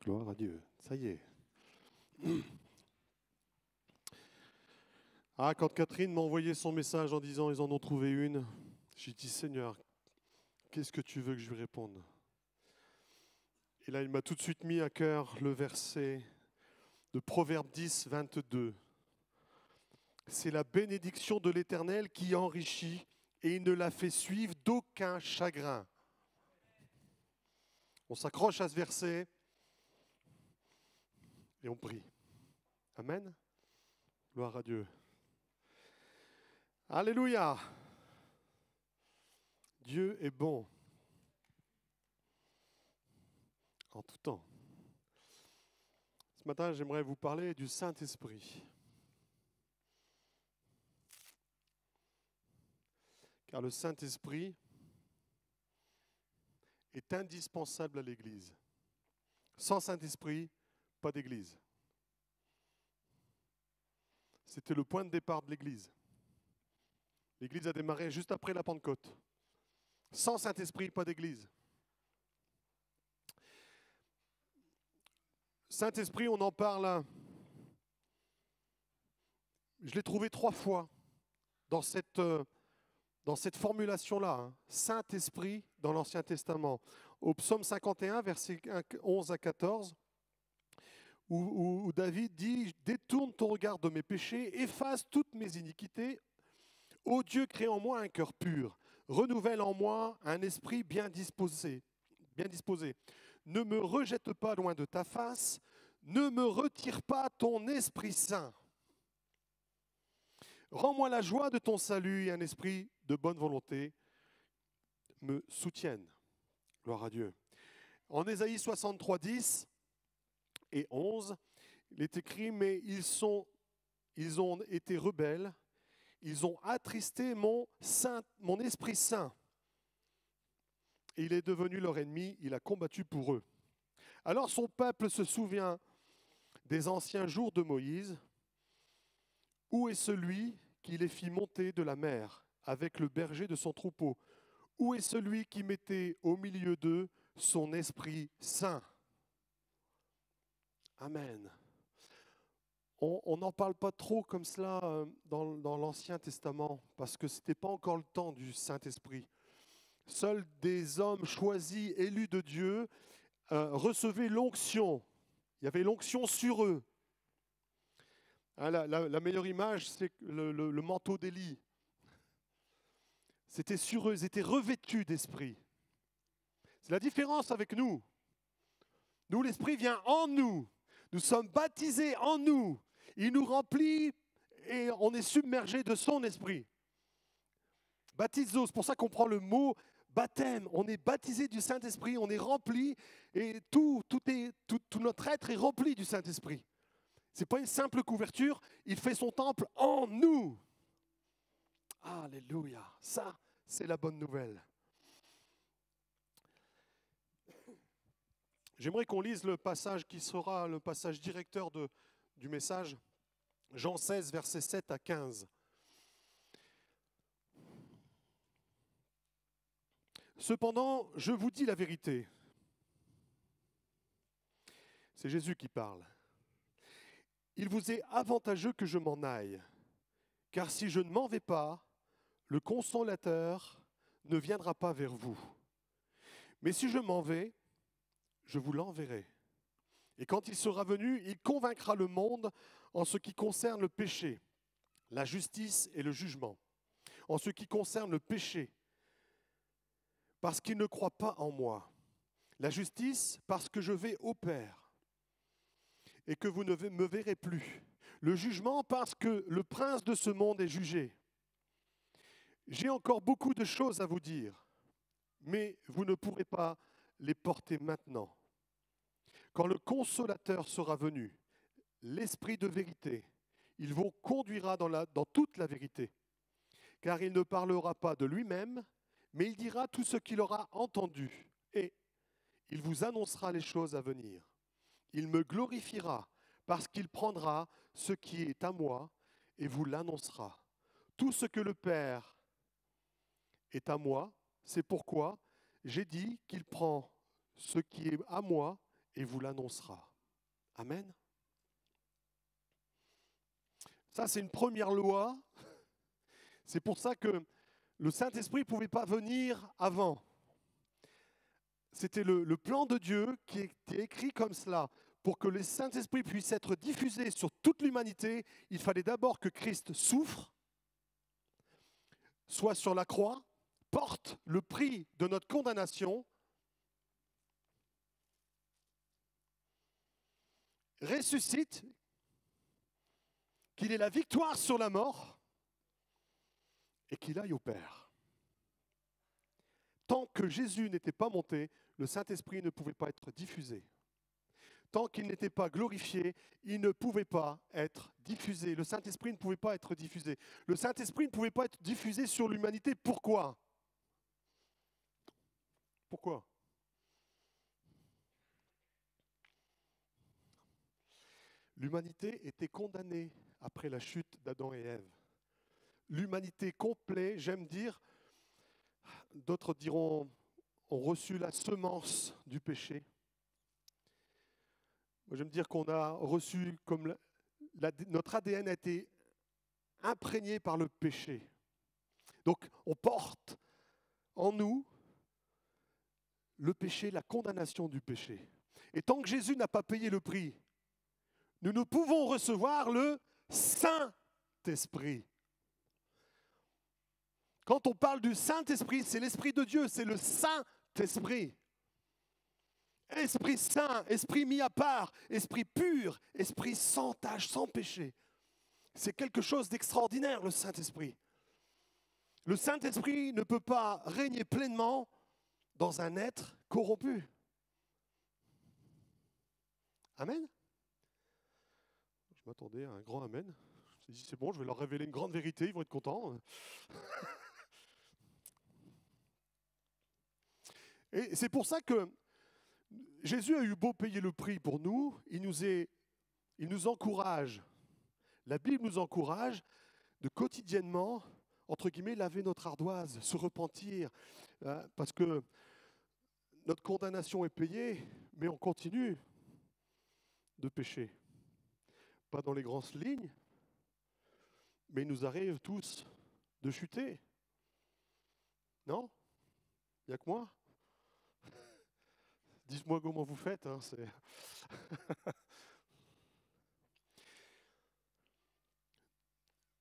Gloire à Dieu. Ça y est. Ah, quand Catherine m'a envoyé son message en disant ils en ont trouvé une, j'ai dit Seigneur, qu'est-ce que tu veux que je lui réponde? Et là, il m'a tout de suite mis à cœur le verset de Proverbe 10, 22. C'est la bénédiction de l'Éternel qui enrichit et il ne la fait suivre d'aucun chagrin. On s'accroche à ce verset et on prie. Amen. Gloire à Dieu. Alléluia. Dieu est bon en tout temps. Ce matin, j'aimerais vous parler du Saint-Esprit. Car le Saint-Esprit est indispensable à l'Église. Sans Saint-Esprit, pas d'Église. C'était le point de départ de l'Église. L'Église a démarré juste après la Pentecôte. Sans Saint-Esprit, pas d'Église. Saint-Esprit, on en parle, je l'ai trouvé 3 fois dans cette formulation-là. Saint-Esprit dans l'Ancien Testament. Au psaume 51, versets 11 à 14, où David dit « Détourne ton regard de mes péchés, efface toutes mes iniquités. Ô Dieu, crée en moi un cœur pur, renouvelle en moi un esprit bien disposé. Ne me rejette pas loin de ta face, ne me retire pas ton Esprit Saint. Rends-moi la joie de ton salut et un esprit de bonne volonté me soutienne. » Gloire à Dieu. En Ésaïe 63, 10 et 11, il est écrit « Mais ils ont été rebelles, ils ont attristé mon Esprit Saint. Et il est devenu leur ennemi, il a combattu pour eux. Alors son peuple se souvient des anciens jours de Moïse. Où est celui qui les fit monter de la mer avec le berger de son troupeau? Où est celui qui mettait au milieu d'eux son Esprit Saint? Amen. On n'en parle pas trop comme cela dans l'Ancien Testament, parce que ce n'était pas encore le temps du Saint-Esprit. Seuls des hommes choisis, élus de Dieu, recevaient l'onction. Il y avait l'onction sur eux. La meilleure image, c'est le manteau d'Élie. C'était sur eux, ils étaient revêtus d'esprit. C'est la différence avec nous. Nous, l'Esprit vient en nous. Nous sommes baptisés en nous. Il nous remplit et on est submergé de son esprit. Baptizo, c'est pour ça qu'on prend le mot baptême. On est baptisé du Saint-Esprit, on est rempli et tout notre être est rempli du Saint-Esprit. Ce n'est pas une simple couverture, il fait son temple en nous. Alléluia, ça c'est la bonne nouvelle. J'aimerais qu'on lise le passage qui sera le passage directeur du message, Jean 16, versets 7 à 15. Cependant, je vous dis la vérité. C'est Jésus qui parle. Il vous est avantageux que je m'en aille, car si je ne m'en vais pas, le Consolateur ne viendra pas vers vous. Mais si je m'en vais, je vous l'enverrai. Et quand il sera venu, il convaincra le monde en ce qui concerne le péché, la justice et le jugement. En ce qui concerne le péché, parce qu'il ne croit pas en moi. La justice, parce que je vais au Père et que vous ne me verrez plus. Le jugement, parce que le prince de ce monde est jugé. J'ai encore beaucoup de choses à vous dire, mais vous ne pourrez pas les porter maintenant. Quand le Consolateur sera venu, l'Esprit de vérité, il vous conduira dans toute la vérité, car il ne parlera pas de lui-même, mais il dira tout ce qu'il aura entendu, et il vous annoncera les choses à venir. Il me glorifiera, parce qu'il prendra ce qui est à moi et vous l'annoncera. Tout ce que le Père est à moi, c'est pourquoi j'ai dit qu'il prend ce qui est à moi et vous l'annoncera. Amen. Ça, c'est une première loi. C'est pour ça que le Saint-Esprit ne pouvait pas venir avant. C'était le plan de Dieu qui était écrit comme cela. Pour que le Saint-Esprit puisse être diffusé sur toute l'humanité, il fallait d'abord que Christ souffre, soit sur la croix, porte le prix de notre condamnation, ressuscite, qu'il ait la victoire sur la mort et qu'il aille au Père. Tant que Jésus n'était pas monté, le Saint-Esprit ne pouvait pas être diffusé. Tant qu'il n'était pas glorifié, il ne pouvait pas être diffusé. Le Saint-Esprit ne pouvait pas être diffusé. Le Saint-Esprit ne pouvait pas être diffusé sur l'humanité. Pourquoi ? Pourquoi ? L'humanité était condamnée après la chute d'Adam et Ève. L'humanité complète, j'aime dire, d'autres diront, ont reçu la semence du péché. Moi, j'aime dire qu'on a reçu, comme notre ADN a été imprégné par le péché. Donc, on porte en nous le péché, la condamnation du péché. Et tant que Jésus n'a pas payé le prix, nous ne pouvons recevoir le Saint-Esprit. Quand on parle du Saint-Esprit, c'est l'Esprit de Dieu, c'est le Saint-Esprit. Esprit saint, esprit mis à part, esprit pur, esprit sans tache, sans péché. C'est quelque chose d'extraordinaire, le Saint-Esprit. Le Saint-Esprit ne peut pas régner pleinement dans un être corrompu. Amen. Je m'attendais à un grand amen. Je me suis dit, c'est bon, je vais leur révéler une grande vérité, ils vont être contents. Et c'est pour ça que Jésus a eu beau payer le prix pour nous, il nous encourage. La Bible nous encourage de quotidiennement, entre guillemets, laver notre ardoise, se repentir, parce que notre condamnation est payée, mais on continue de pécher. Pas dans les grandes lignes, mais il nous arrive tous de chuter. Non ? Il n'y a que moi ? Dites-moi comment vous faites.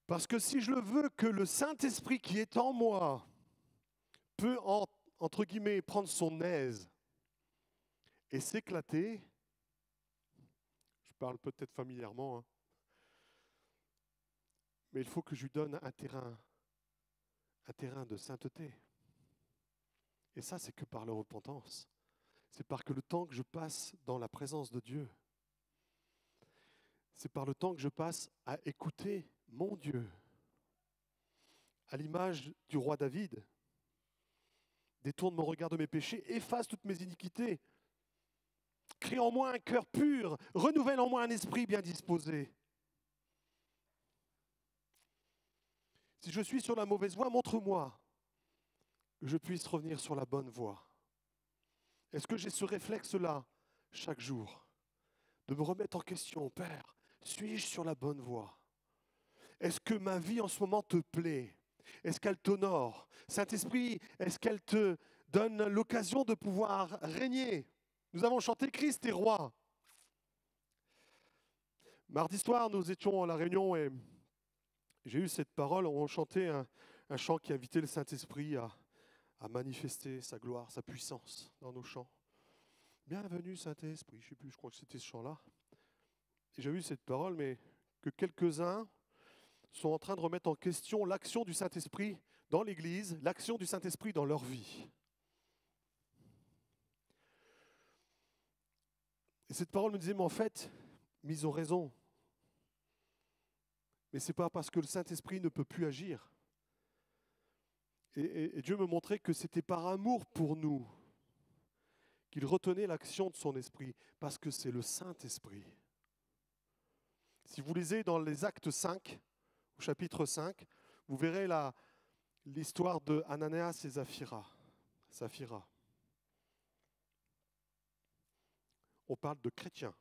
Parce que si je le veux que le Saint-Esprit qui est en moi peut, entre guillemets, prendre son aise et s'éclater, je parle peut-être familièrement, mais il faut que je lui donne un terrain de sainteté. Et ça, c'est que par la repentance. C'est par que le temps que je passe dans la présence de Dieu. C'est par le temps que je passe à écouter mon Dieu. À l'image du roi David. Détourne mon regard de mes péchés, efface toutes mes iniquités. Crée en moi un cœur pur, renouvelle en moi un esprit bien disposé. Si je suis sur la mauvaise voie, montre-moi que je puisse revenir sur la bonne voie. Est-ce que j'ai ce réflexe-là chaque jour de me remettre en question, Père, suis-je sur la bonne voie? Est-ce que ma vie en ce moment te plaît? Est-ce qu'elle t'honore? Saint-Esprit, est-ce qu'elle te donne l'occasion de pouvoir régner? Nous avons chanté Christ est roi. Mardi soir, nous étions à la réunion et j'ai eu cette parole. On chantait un chant qui invitait le Saint-Esprit à manifester sa gloire, sa puissance dans nos chants. Bienvenue Saint-Esprit, je ne sais plus, je crois que c'était ce chant-là. Et j'ai eu cette parole, mais que quelques-uns sont en train de remettre en question l'action du Saint-Esprit dans l'Église, l'action du Saint-Esprit dans leur vie. Et cette parole me disait, mais en fait, ils ont raison. Mais ce n'est pas parce que le Saint-Esprit ne peut plus agir. Et Dieu me montrait que c'était par amour pour nous qu'il retenait l'action de son esprit, parce que c'est le Saint-Esprit. Si vous lisez dans les Actes 5, au chapitre 5, vous verrez l'histoire de Ananias et Saphira. on parle de chrétiens.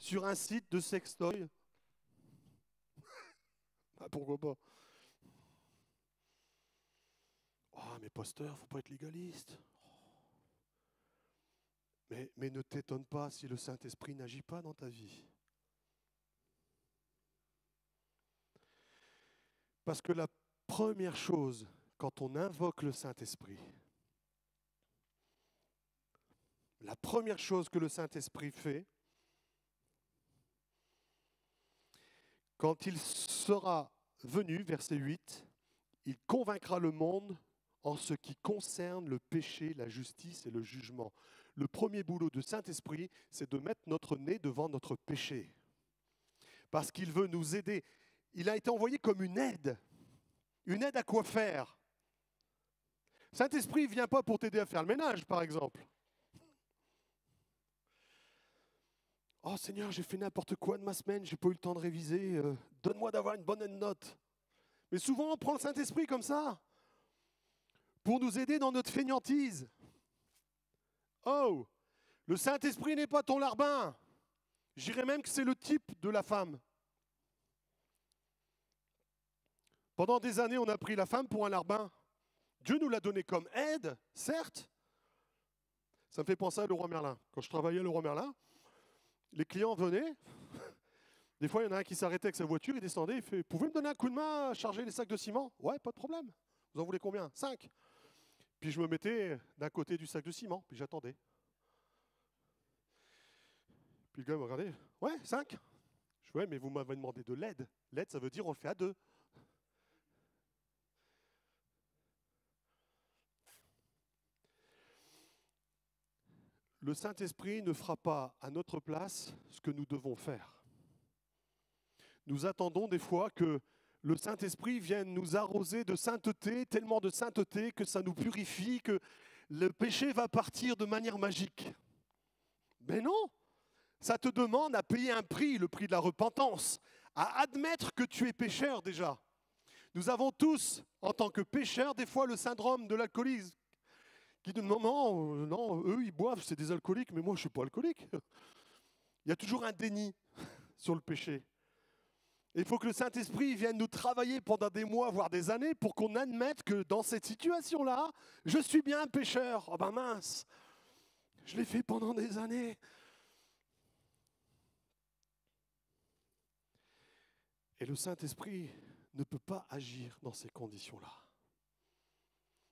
Sur un site de sextoy, bah, pourquoi pas. Ah, mais pasteur, il ne faut pas être légaliste. Mais ne t'étonne pas si le Saint-Esprit n'agit pas dans ta vie. Parce que la première chose, quand on invoque le Saint-Esprit, la première chose que le Saint-Esprit fait, quand il sera venu, verset 8, il convaincra le monde en ce qui concerne le péché, la justice et le jugement. Le premier boulot du Saint-Esprit, c'est de mettre notre nez devant notre péché. Parce qu'il veut nous aider. Il a été envoyé comme une aide. Une aide à quoi faire? Saint-Esprit ne vient pas pour t'aider à faire le ménage, par exemple. Oh Seigneur, j'ai fait n'importe quoi de ma semaine, j'ai pas eu le temps de réviser. Donne-moi d'avoir une bonne note. Mais souvent, on prend le Saint-Esprit comme ça, pour nous aider dans notre fainéantise. Oh, le Saint-Esprit n'est pas ton larbin. Je dirais même que c'est le type de la femme. Pendant des années, on a pris la femme pour un larbin. Dieu nous l'a donné comme aide, certes. Ça me fait penser à Leroy Merlin. Quand je travaillais à Leroy Merlin, les clients venaient. Des fois, il y en a un qui s'arrêtait avec sa voiture, il descendait, il fait « Pouvez me donner un coup de main à charger les sacs de ciment ?» « Ouais, pas de problème. Vous en voulez combien ?»« 5. » Puis je me mettais d'un côté du sac de ciment, puis j'attendais. Puis le gars me regardait « Ouais, 5. » Je dis « Ouais, mais vous m'avez demandé de l'aide. L'aide, ça veut dire on le fait à 2. » Le Saint-Esprit ne fera pas à notre place ce que nous devons faire. Nous attendons des fois que le Saint-Esprit vienne nous arroser de sainteté, tellement de sainteté que ça nous purifie, que le péché va partir de manière magique. Mais non, ça te demande à payer un prix, le prix de la repentance, à admettre que tu es pécheur déjà. Nous avons tous, en tant que pécheurs, des fois le syndrome de l'alcoolisme, qui dit non, eux ils boivent, c'est des alcooliques, mais moi je ne suis pas alcoolique. Il y a toujours un déni sur le péché. Il faut que le Saint-Esprit vienne nous travailler pendant des mois, voire des années, pour qu'on admette que dans cette situation-là, je suis bien un pécheur. Oh ben mince, je l'ai fait pendant des années. Et le Saint-Esprit ne peut pas agir dans ces conditions-là.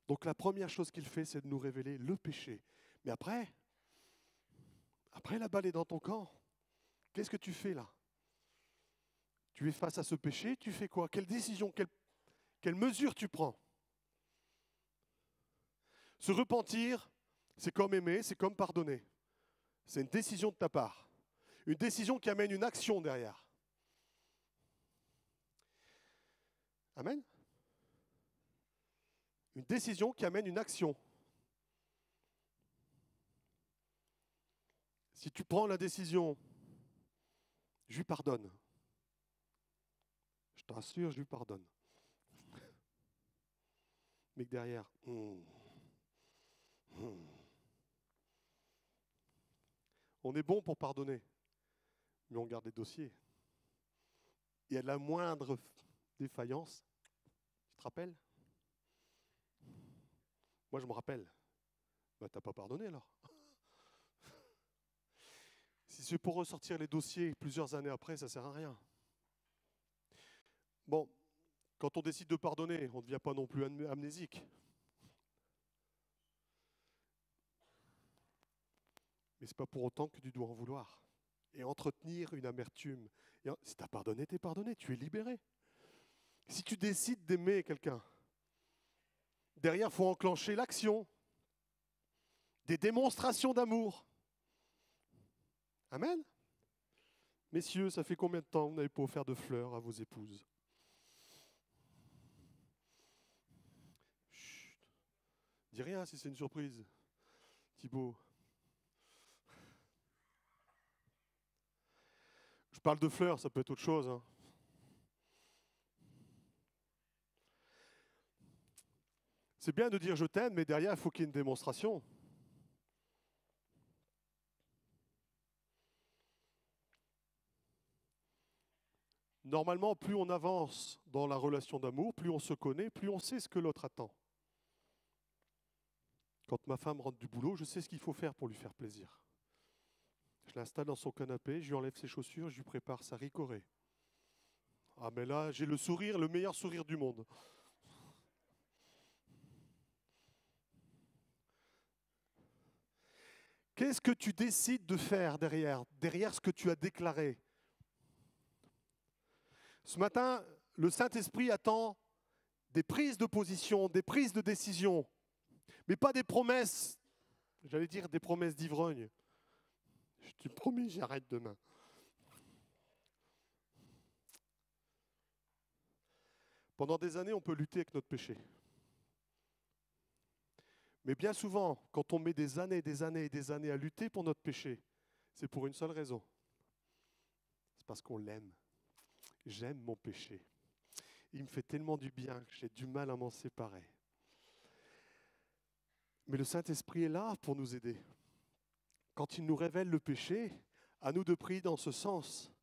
Donc la première chose qu'il fait, c'est de nous révéler le péché. Mais après la balle est dans ton camp. Qu'est-ce que tu fais là? Tu es face à ce péché, tu fais quoi? Quelle décision, quelle mesure tu prends? Se repentir, c'est comme aimer, c'est comme pardonner. C'est une décision de ta part. Une décision qui amène une action derrière. Amen? Une décision qui amène une action. Si tu prends la décision, je lui pardonne. Je t'assure, je lui pardonne. Mais que derrière, on est bon pour pardonner, mais on garde les dossiers. Il y a la moindre défaillance. Tu te rappelles? Moi, je me rappelle. Bah, t'as pas pardonné alors. Si c'est pour ressortir les dossiers plusieurs années après, ça ne sert à rien. Bon, quand on décide de pardonner, on ne devient pas non plus amnésique. Mais ce n'est pas pour autant que tu dois en vouloir. Et entretenir une amertume. Si tu as pardonné, tu es pardonné, tu es libéré. Si tu décides d'aimer quelqu'un, derrière, il faut enclencher l'action, des démonstrations d'amour. Amen. Messieurs, ça fait combien de temps que vous n'avez pas offert de fleurs à vos épouses? Chut. Dis rien si c'est une surprise. Thibaut. Je parle de fleurs, ça peut être autre chose. Hein. C'est bien de dire je t'aime, mais derrière, il faut qu'il y ait une démonstration. Normalement, plus on avance dans la relation d'amour, plus on se connaît, plus on sait ce que l'autre attend. Quand ma femme rentre du boulot, je sais ce qu'il faut faire pour lui faire plaisir. Je l'installe dans son canapé, je lui enlève ses chaussures, je lui prépare sa ricorée. Ah mais là, j'ai le sourire, le meilleur sourire du monde. Qu'est-ce que tu décides de faire derrière ce que tu as déclaré? Ce matin, le Saint-Esprit attend des prises de position, des prises de décision, mais pas des promesses, j'allais dire des promesses d'ivrogne. Je te promets, j'arrête demain. Pendant des années, on peut lutter avec notre péché. Mais bien souvent, quand on met des années et des années et des années à lutter pour notre péché, c'est pour une seule raison. C'est parce qu'on l'aime. J'aime mon péché. Il me fait tellement du bien que j'ai du mal à m'en séparer. Mais le Saint-Esprit est là pour nous aider. Quand il nous révèle le péché, à nous de prier dans ce sens.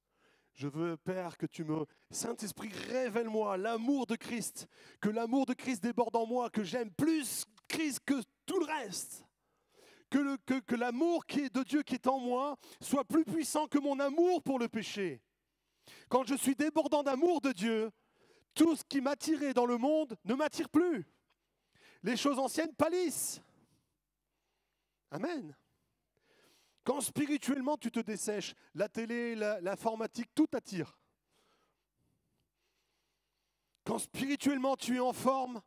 Je veux, Père, que tu me... Saint-Esprit, révèle-moi l'amour de Christ, que l'amour de Christ déborde en moi, que j'aime plus Christ que tout le reste. Que l'amour qui est de Dieu qui est en moi soit plus puissant que mon amour pour le péché. Quand je suis débordant d'amour de Dieu, tout ce qui m'attirait dans le monde ne m'attire plus. Les choses anciennes pâlissent. Amen. Quand spirituellement tu te dessèches, la télé, l'informatique, tout t'attire. Quand spirituellement tu es en forme,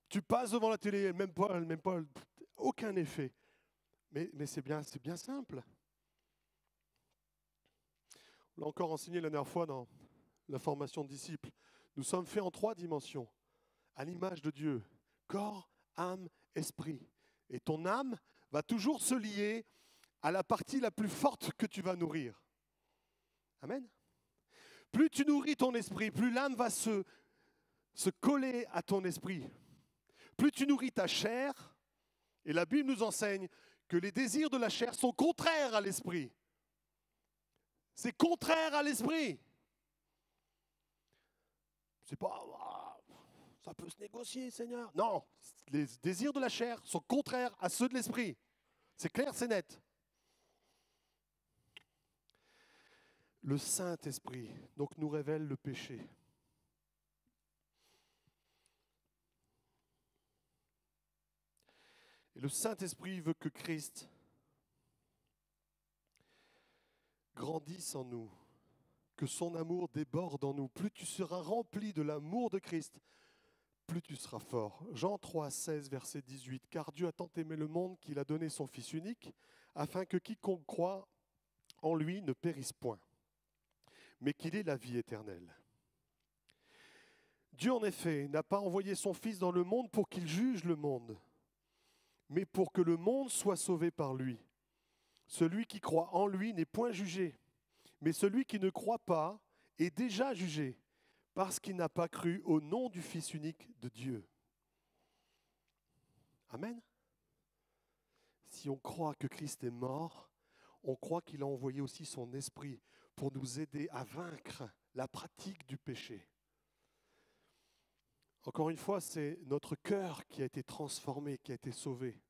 tu passes devant la télé, même pas aucun effet. Mais c'est bien simple. On l'a encore enseigné la dernière fois dans la formation de disciples. Nous sommes faits en 3 dimensions, à l'image de Dieu. Corps, âme, esprit. Et ton âme va toujours se lier à la partie la plus forte que tu vas nourrir. Amen. Plus tu nourris ton esprit, plus l'âme va se coller à ton esprit. Plus tu nourris ta chair, et la Bible nous enseigne que les désirs de la chair sont contraires à l'esprit. C'est contraire à l'esprit. C'est pas, ça peut se négocier, Seigneur. Non, les désirs de la chair sont contraires à ceux de l'esprit. C'est clair, c'est net. Le Saint-Esprit, donc, nous révèle le péché. Et le Saint-Esprit veut que Christ grandisse en nous, que son amour déborde en nous. Plus tu seras rempli de l'amour de Christ, plus tu seras fort. Jean 3, 16, verset 18. Car Dieu a tant aimé le monde qu'il a donné son Fils unique, afin que quiconque croit en lui ne périsse point, mais qu'il ait la vie éternelle. Dieu, en effet, n'a pas envoyé son Fils dans le monde pour qu'il juge le monde, mais pour que le monde soit sauvé par lui. Celui qui croit en lui n'est point jugé, mais celui qui ne croit pas est déjà jugé, parce qu'il n'a pas cru au nom du Fils unique de Dieu. Amen. Si on croit que Christ est mort, on croit qu'il a envoyé aussi son esprit pour nous aider à vaincre la pratique du péché. Encore une fois, c'est notre cœur qui a été transformé, qui a été sauvé.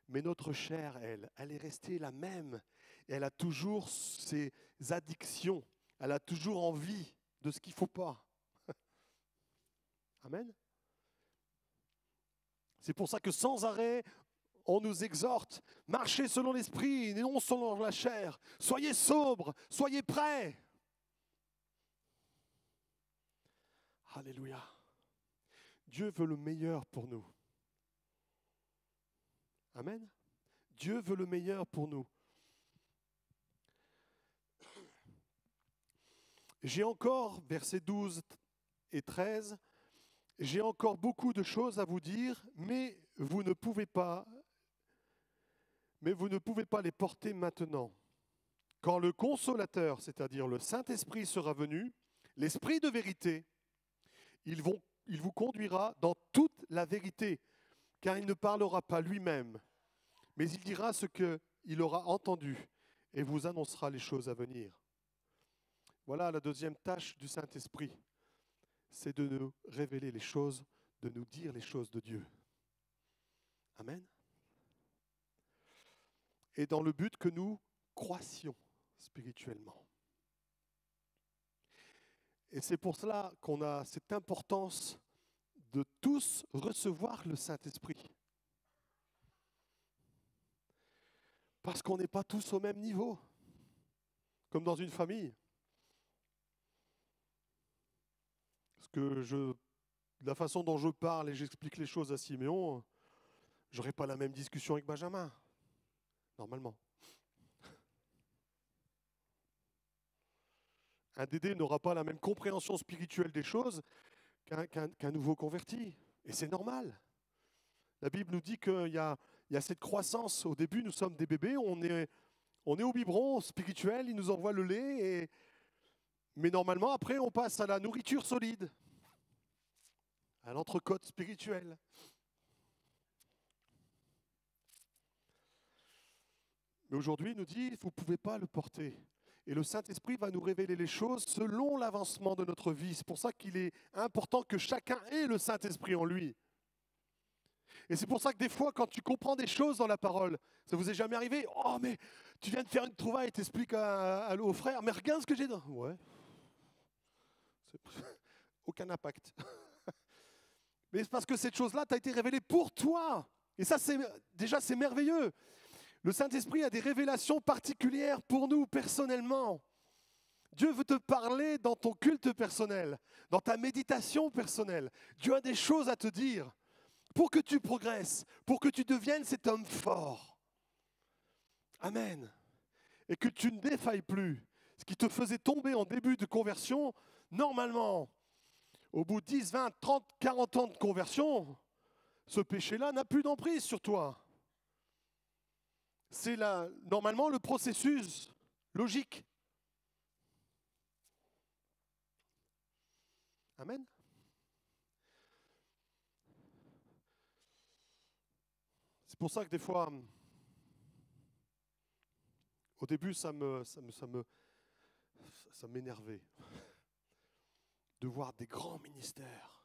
Mais notre chair, elle est restée la même. Et elle a toujours ses addictions. Elle a toujours envie de ce qu'il ne faut pas. Amen. C'est pour ça que sans arrêt, on nous exhorte, marchez selon l'esprit et non selon la chair. Soyez sobres, soyez prêts. Alléluia. Dieu veut le meilleur pour nous. Amen. Dieu veut le meilleur pour nous. J'ai encore, versets 12 et 13, j'ai encore beaucoup de choses à vous dire, mais vous ne pouvez pas les porter maintenant. Quand le Consolateur, c'est-à-dire le Saint-Esprit sera venu, l'Esprit de vérité, il vous conduira dans toute la vérité, car il ne parlera pas lui-même, mais il dira ce qu'il aura entendu et vous annoncera les choses à venir. Voilà la deuxième tâche du Saint-Esprit, c'est de nous révéler les choses, de nous dire les choses de Dieu. Amen. et dans le but que nous croissions spirituellement. Et c'est pour cela qu'on a cette importance de tous recevoir le Saint-Esprit. Parce qu'on n'est pas tous au même niveau, comme dans une famille. La façon dont je parle et j'explique les choses à Siméon, je n'aurai pas la même discussion avec Benjamin, normalement. Un Dédé n'aura pas la même compréhension spirituelle des choses qu'un nouveau converti. Et c'est normal. La Bible nous dit qu'il y a cette croissance. Au début, nous sommes des bébés, on est au biberon spirituel, il nous envoie le lait. Mais normalement, après, on passe à la nourriture solide, à l'entrecôte spirituelle. Mais aujourd'hui, il nous dit, vous ne pouvez pas le porter. Et le Saint-Esprit va nous révéler les choses selon l'avancement de notre vie. C'est pour ça qu'il est important que chacun ait le Saint-Esprit en lui. Et c'est pour ça que des fois, quand tu comprends des choses dans la parole, ça vous est jamais arrivé? Oh, mais tu viens de faire une trouvaille et t'expliques au frère, mais regarde ce que j'ai dans. Ouais. Aucun impact. Mais c'est parce que cette chose-là t'a été révélée pour toi. Et ça, c'est merveilleux. Le Saint-Esprit a des révélations particulières pour nous personnellement. Dieu veut te parler dans ton culte personnel, dans ta méditation personnelle. Dieu a des choses à te dire pour que tu progresses, pour que tu deviennes cet homme fort. Amen. Et que tu ne défailles plus. Ce qui te faisait tomber en début de conversion, normalement, au bout de 10, 20, 30, 40 ans de conversion, ce péché-là n'a plus d'emprise sur toi. C'est normalement le processus logique. Amen. C'est pour ça que des fois, au début, ça m'énervait de voir des grands ministères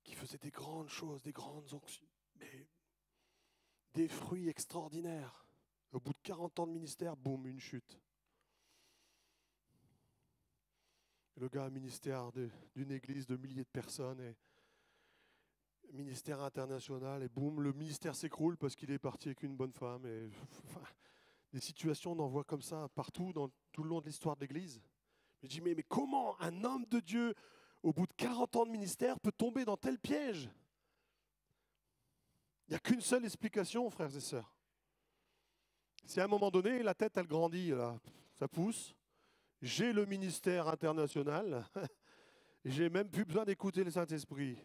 qui faisaient des grandes choses, des grandes onctions, mais des fruits extraordinaires. Au bout de 40 ans de ministère, boum, une chute. Le gars a un ministère d'une église de milliers de personnes, et ministère international, et boum, le ministère s'écroule parce qu'il est parti avec une bonne femme. Et, enfin, des situations, on en voit comme ça partout, tout le long de l'histoire de l'église. Je dis, mais comment un homme de Dieu, au bout de 40 ans de ministère, peut tomber dans tel piège? Il n'y a qu'une seule explication, frères et sœurs. Si à un moment donné, la tête, elle grandit, là, ça pousse, j'ai le ministère international, j'ai même plus besoin d'écouter le Saint-Esprit.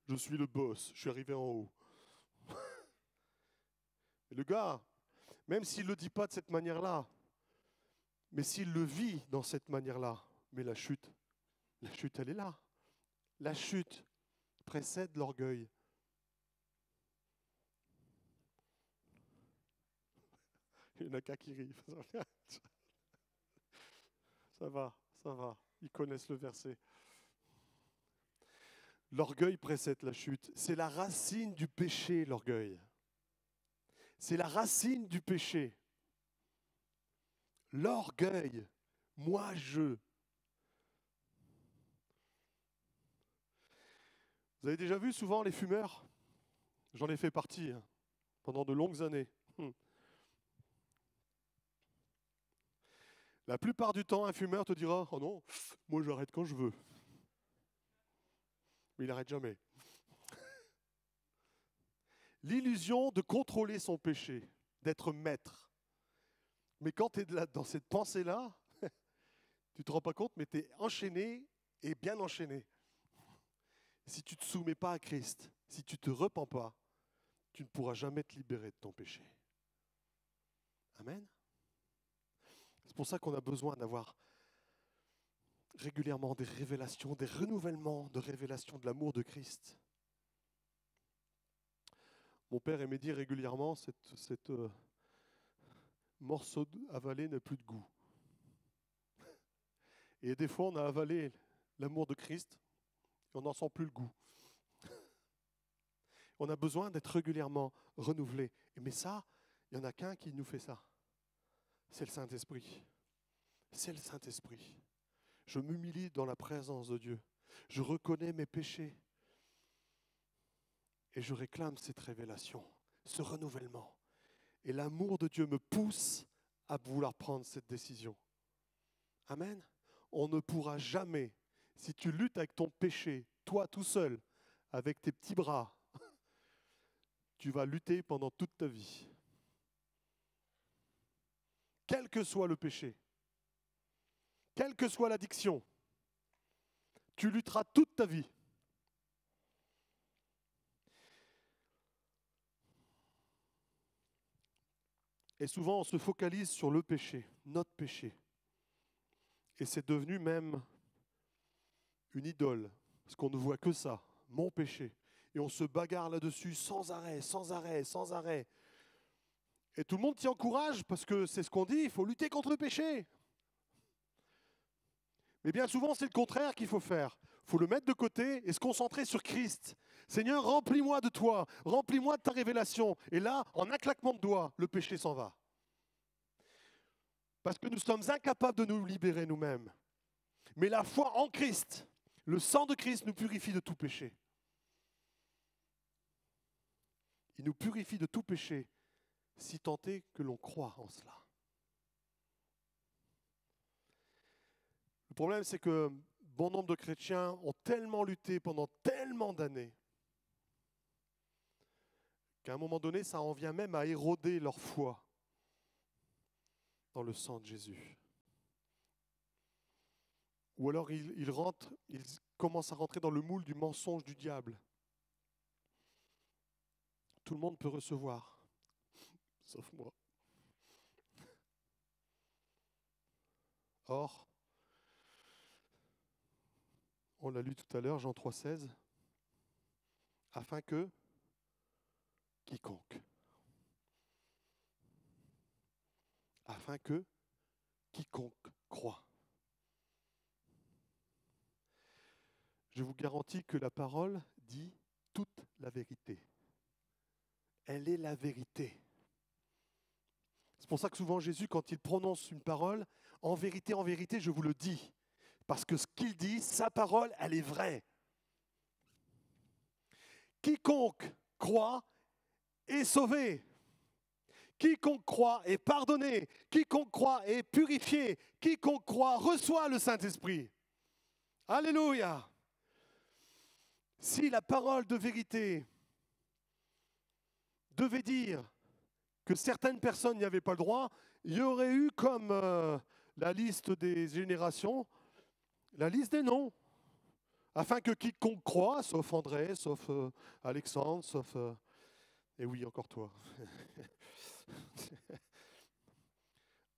Je suis le boss, je suis arrivé en haut. Et le gars, même s'il ne le dit pas de cette manière-là, mais s'il le vit dans cette manière-là, mais la chute, elle est là. La chute précède l'orgueil. Il y en a qu'un qui rit. Ça va. Ils connaissent le verset. L'orgueil précède la chute. C'est la racine du péché, l'orgueil. C'est la racine du péché. L'orgueil. Moi, je. Vous avez déjà vu souvent les fumeurs? J'en ai fait partie pendant de longues années. La plupart du temps, un fumeur te dira « Oh non, moi j'arrête quand je veux. » Mais il n'arrête jamais. L'illusion de contrôler son péché, d'être maître. Mais quand tu es dans cette pensée-là, tu ne te rends pas compte, mais tu es enchaîné et bien enchaîné. Si tu ne te soumets pas à Christ, si tu ne te repens pas, tu ne pourras jamais te libérer de ton péché. Amen. C'est pour ça qu'on a besoin d'avoir régulièrement des révélations, des renouvellements de révélations de l'amour de Christ. Mon père aimait dire régulièrement, cette morceau avalé n'a plus de goût. Et des fois, on a avalé l'amour de Christ et on n'en sent plus le goût. On a besoin d'être régulièrement renouvelé. Mais ça, Il n'y en a qu'un qui nous fait ça. C'est le Saint-Esprit. C'est le Saint-Esprit. Je m'humilie dans la présence de Dieu. Je reconnais mes péchés. Et je réclame cette révélation, ce renouvellement. Et l'amour de Dieu me pousse à vouloir prendre cette décision. Amen. On ne pourra jamais, si tu luttes avec ton péché, toi tout seul, avec tes petits bras, tu vas lutter pendant toute ta vie. Quel que soit le péché, quelle que soit l'addiction, tu lutteras toute ta vie. Et souvent, on se focalise sur le péché, notre péché. Et c'est devenu même une idole, parce qu'on ne voit que ça, mon péché. Et on se bagarre là-dessus sans arrêt, sans arrêt, sans arrêt. Et tout le monde t'y encourage, parce que c'est ce qu'on dit, il faut lutter contre le péché. Mais bien souvent, c'est le contraire qu'il faut faire. Il faut le mettre de côté et se concentrer sur Christ. Seigneur, remplis-moi de toi, remplis-moi de ta révélation. Et là, en un claquement de doigts, le péché s'en va. Parce que nous sommes incapables de nous libérer nous-mêmes. Mais la foi en Christ, le sang de Christ nous purifie de tout péché. Il nous purifie de tout péché, si tant est que l'on croit en cela. Le problème, c'est que bon nombre de chrétiens ont tellement lutté pendant tellement d'années qu'à un moment donné, ça en vient même à éroder leur foi dans le sang de Jésus. Ou alors ils commencent à rentrer dans le moule du mensonge du diable. Tout le monde peut recevoir, sauf moi. Or, on l'a lu tout à l'heure, Jean 3,16, afin que quiconque croit. Je vous garantis que la parole dit toute la vérité. Elle est la vérité. C'est pour ça que souvent Jésus, quand il prononce une parole, en vérité, je vous le dis. Parce que ce qu'il dit, sa parole, elle est vraie. Quiconque croit est sauvé. Quiconque croit est pardonné. Quiconque croit est purifié. Quiconque croit reçoit le Saint-Esprit. Alléluia. Si la parole de vérité devait dire que certaines personnes n'y avaient pas le droit, il y aurait eu comme la liste des générations, la liste des noms, afin que quiconque croit, sauf André, sauf Alexandre, sauf... et oui, encore toi.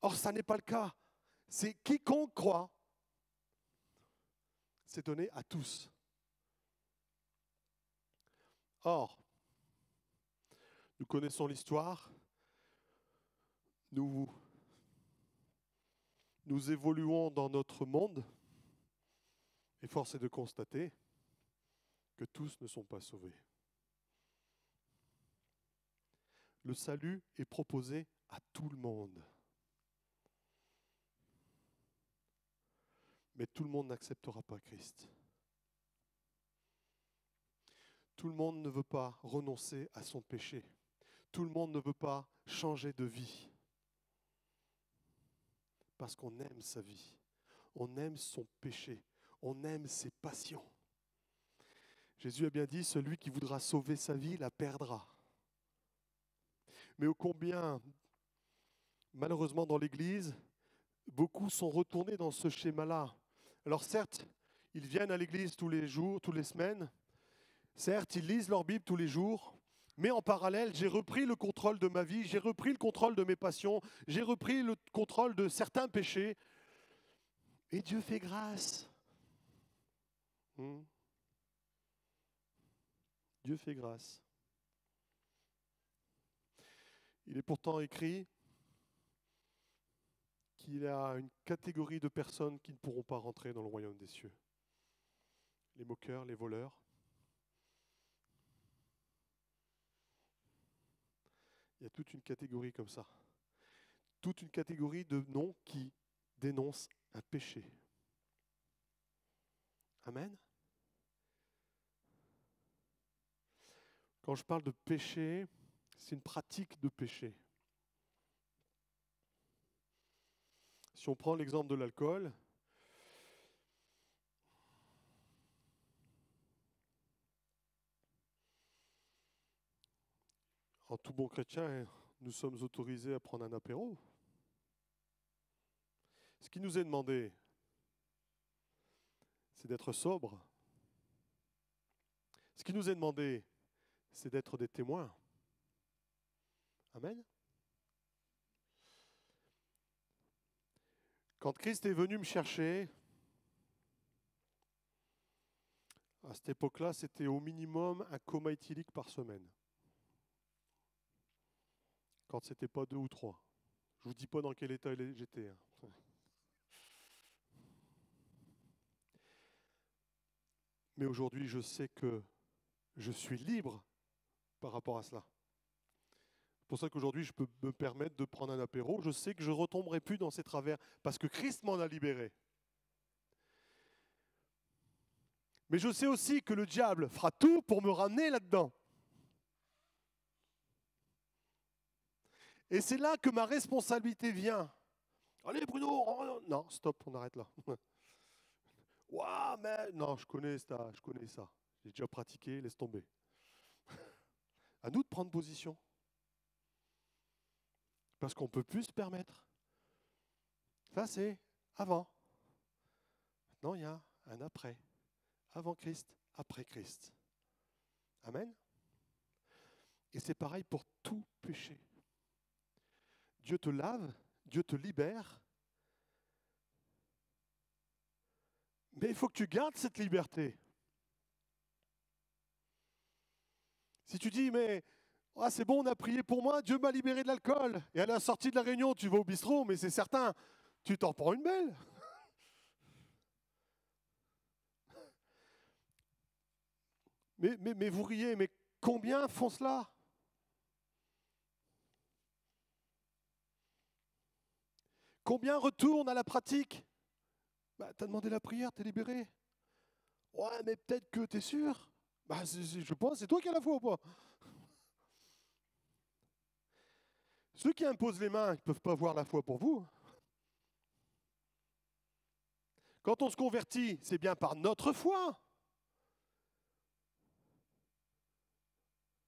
Or, ça n'est pas le cas. C'est quiconque croit. C'est donné à tous. Or, nous connaissons l'histoire. Nous évoluons dans notre monde. Et force est de constater que tous ne sont pas sauvés. Le salut est proposé à tout le monde. Mais tout le monde n'acceptera pas Christ. Tout le monde ne veut pas renoncer à son péché. Tout le monde ne veut pas changer de vie. Parce qu'on aime sa vie. On aime son péché. On aime ses passions. Jésus a bien dit, celui qui voudra sauver sa vie la perdra. Mais ô combien, malheureusement dans l'Église, beaucoup sont retournés dans ce schéma-là. Alors certes, ils viennent à l'Église tous les jours, toutes les semaines. Certes, ils lisent leur Bible tous les jours. Mais en parallèle, j'ai repris le contrôle de ma vie, j'ai repris le contrôle de mes passions, j'ai repris le contrôle de certains péchés. Et Dieu fait grâce. Dieu fait grâce. Il est pourtant écrit qu'il y a une catégorie de personnes qui ne pourront pas rentrer dans le royaume des cieux. Les moqueurs, les voleurs. Il y a toute une catégorie comme ça. Toute une catégorie de noms qui dénoncent un péché. Amen. Quand je parle de péché, c'est une pratique de péché. Si on prend l'exemple de l'alcool, en tout bon chrétien, nous sommes autorisés à prendre un apéro. Ce qui nous est demandé, c'est d'être sobre. Ce qui nous est demandé, c'est d'être des témoins. Amen. Quand Christ est venu me chercher, à cette époque-là, c'était au minimum un coma éthylique par semaine. Quand ce n'était pas 2 ou 3. Je ne vous dis pas dans quel état j'étais. Mais aujourd'hui, je sais que je suis libre par rapport à cela. C'est pour ça qu'aujourd'hui, je peux me permettre de prendre un apéro. Je sais que je ne retomberai plus dans ces travers parce que Christ m'en a libéré. Mais je sais aussi que le diable fera tout pour me ramener là-dedans. Et c'est là que ma responsabilité vient. Allez Bruno, non, stop, on arrête là. Ouah, mais non, je connais ça. J'ai déjà pratiqué, laisse tomber. À nous de prendre position. Parce qu'on ne peut plus se permettre. Ça, c'est avant. Maintenant, il y a un après. Avant Christ, après Christ. Amen. Et c'est pareil pour tout péché. Dieu te lave, Dieu te libère. Mais il faut que tu gardes cette liberté. Si tu dis, mais c'est bon, on a prié pour moi, Dieu m'a libéré de l'alcool. Et à la sortie de la réunion, tu vas au bistrot, mais c'est certain, tu t'en prends une belle. Mais vous riez, mais combien font cela? Combien retournent à la pratique? Tu as demandé la prière, tu es libéré. Ouais, mais peut-être que tu es sûr. Je pense, c'est toi qui as la foi ou pas? Ceux qui imposent les mains, ils ne peuvent pas voir la foi pour vous. Quand on se convertit, c'est bien par notre foi.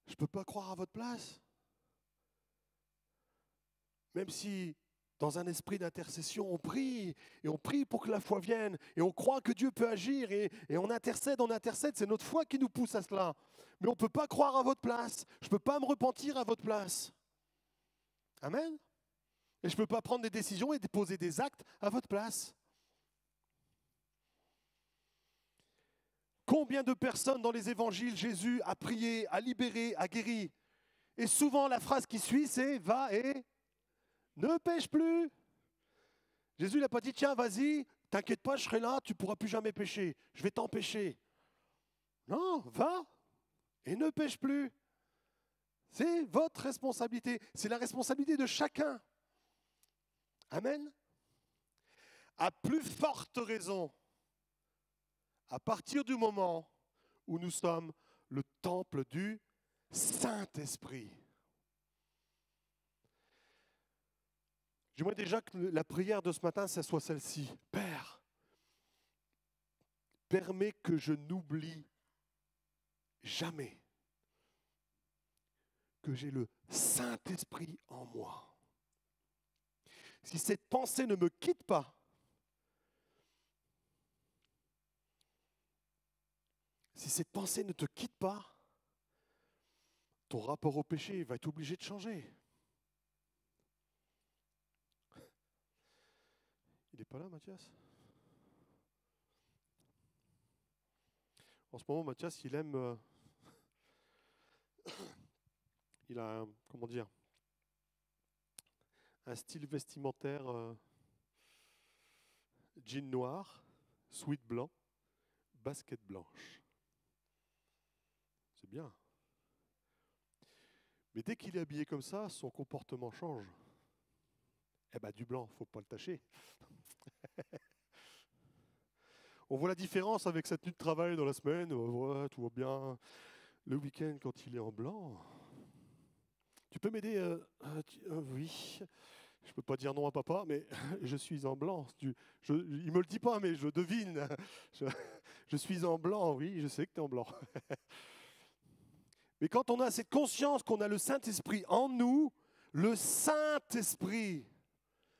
Je ne peux pas croire à votre place. Même si, dans un esprit d'intercession, on prie, et on prie pour que la foi vienne, et on croit que Dieu peut agir, et on intercède, c'est notre foi qui nous pousse à cela. Mais on ne peut pas croire à votre place. Je ne peux pas me repentir à votre place. Amen. Et je ne peux pas prendre des décisions et déposer des actes à votre place. Combien de personnes dans les évangiles, Jésus a prié, a libéré, a guéri? Et souvent, la phrase qui suit, c'est « va et ne pêche plus ». Jésus n'a pas dit « tiens, vas-y, t'inquiète pas, je serai là, tu ne pourras plus jamais pécher, je vais t'empêcher ». Non, va et ne pêche plus. C'est votre responsabilité, c'est la responsabilité de chacun. Amen. À plus forte raison, à partir du moment où nous sommes le temple du Saint-Esprit. J'aimerais déjà que la prière de ce matin, ça soit celle-ci. Père, permets que je n'oublie jamais que j'ai le Saint-Esprit en moi. Si cette pensée ne me quitte pas, si cette pensée ne te quitte pas, ton rapport au péché va être obligé de changer. Il n'est pas là, Mathias? En ce moment, Mathias, il aime... il a, un style vestimentaire jean noir, sweat blanc, basket blanche. C'est bien. Mais dès qu'il est habillé comme ça, son comportement change. Eh bien, du blanc, il ne faut pas le tâcher. On voit la différence avec sa tenue de travail dans la semaine. Ouais, tout va bien. Le week-end, quand il est en blanc. Tu peux m'aider oui. Je ne peux pas dire non à papa, mais je suis en blanc. Il ne me le dit pas, mais je devine. Je suis en blanc, oui, je sais que tu es en blanc. Mais quand on a cette conscience qu'on a le Saint-Esprit en nous, le Saint-Esprit,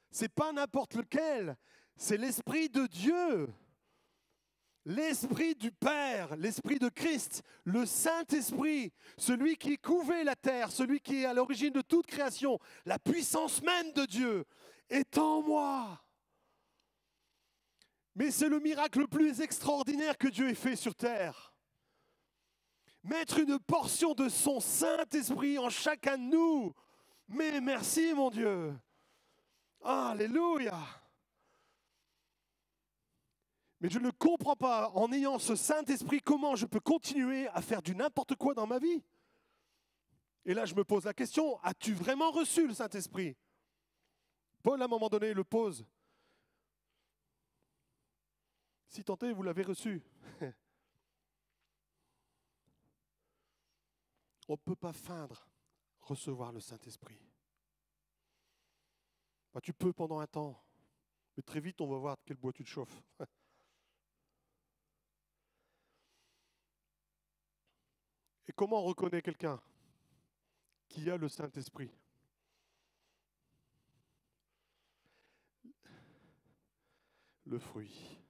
c'est pas n'importe lequel, c'est l'Esprit de Dieu, l'Esprit du Père, l'Esprit de Christ, le Saint-Esprit, celui qui couvait la terre, celui qui est à l'origine de toute création, la puissance même de Dieu est en moi. Mais c'est le miracle le plus extraordinaire que Dieu ait fait sur terre. Mettre une portion de son Saint-Esprit en chacun de nous. Mais merci mon Dieu. Alléluia. Mais je ne comprends pas, en ayant ce Saint-Esprit, comment je peux continuer à faire du n'importe quoi dans ma vie. Et là, je me pose la question, as-tu vraiment reçu le Saint-Esprit? Paul, à un moment donné, le pose. Si tant est, vous l'avez reçu. On ne peut pas feindre recevoir le Saint-Esprit. Bah, tu peux pendant un temps, mais très vite, on va voir de quel bois tu te chauffes. Et comment on reconnaît quelqu'un qui a le Saint-Esprit? Le fruit.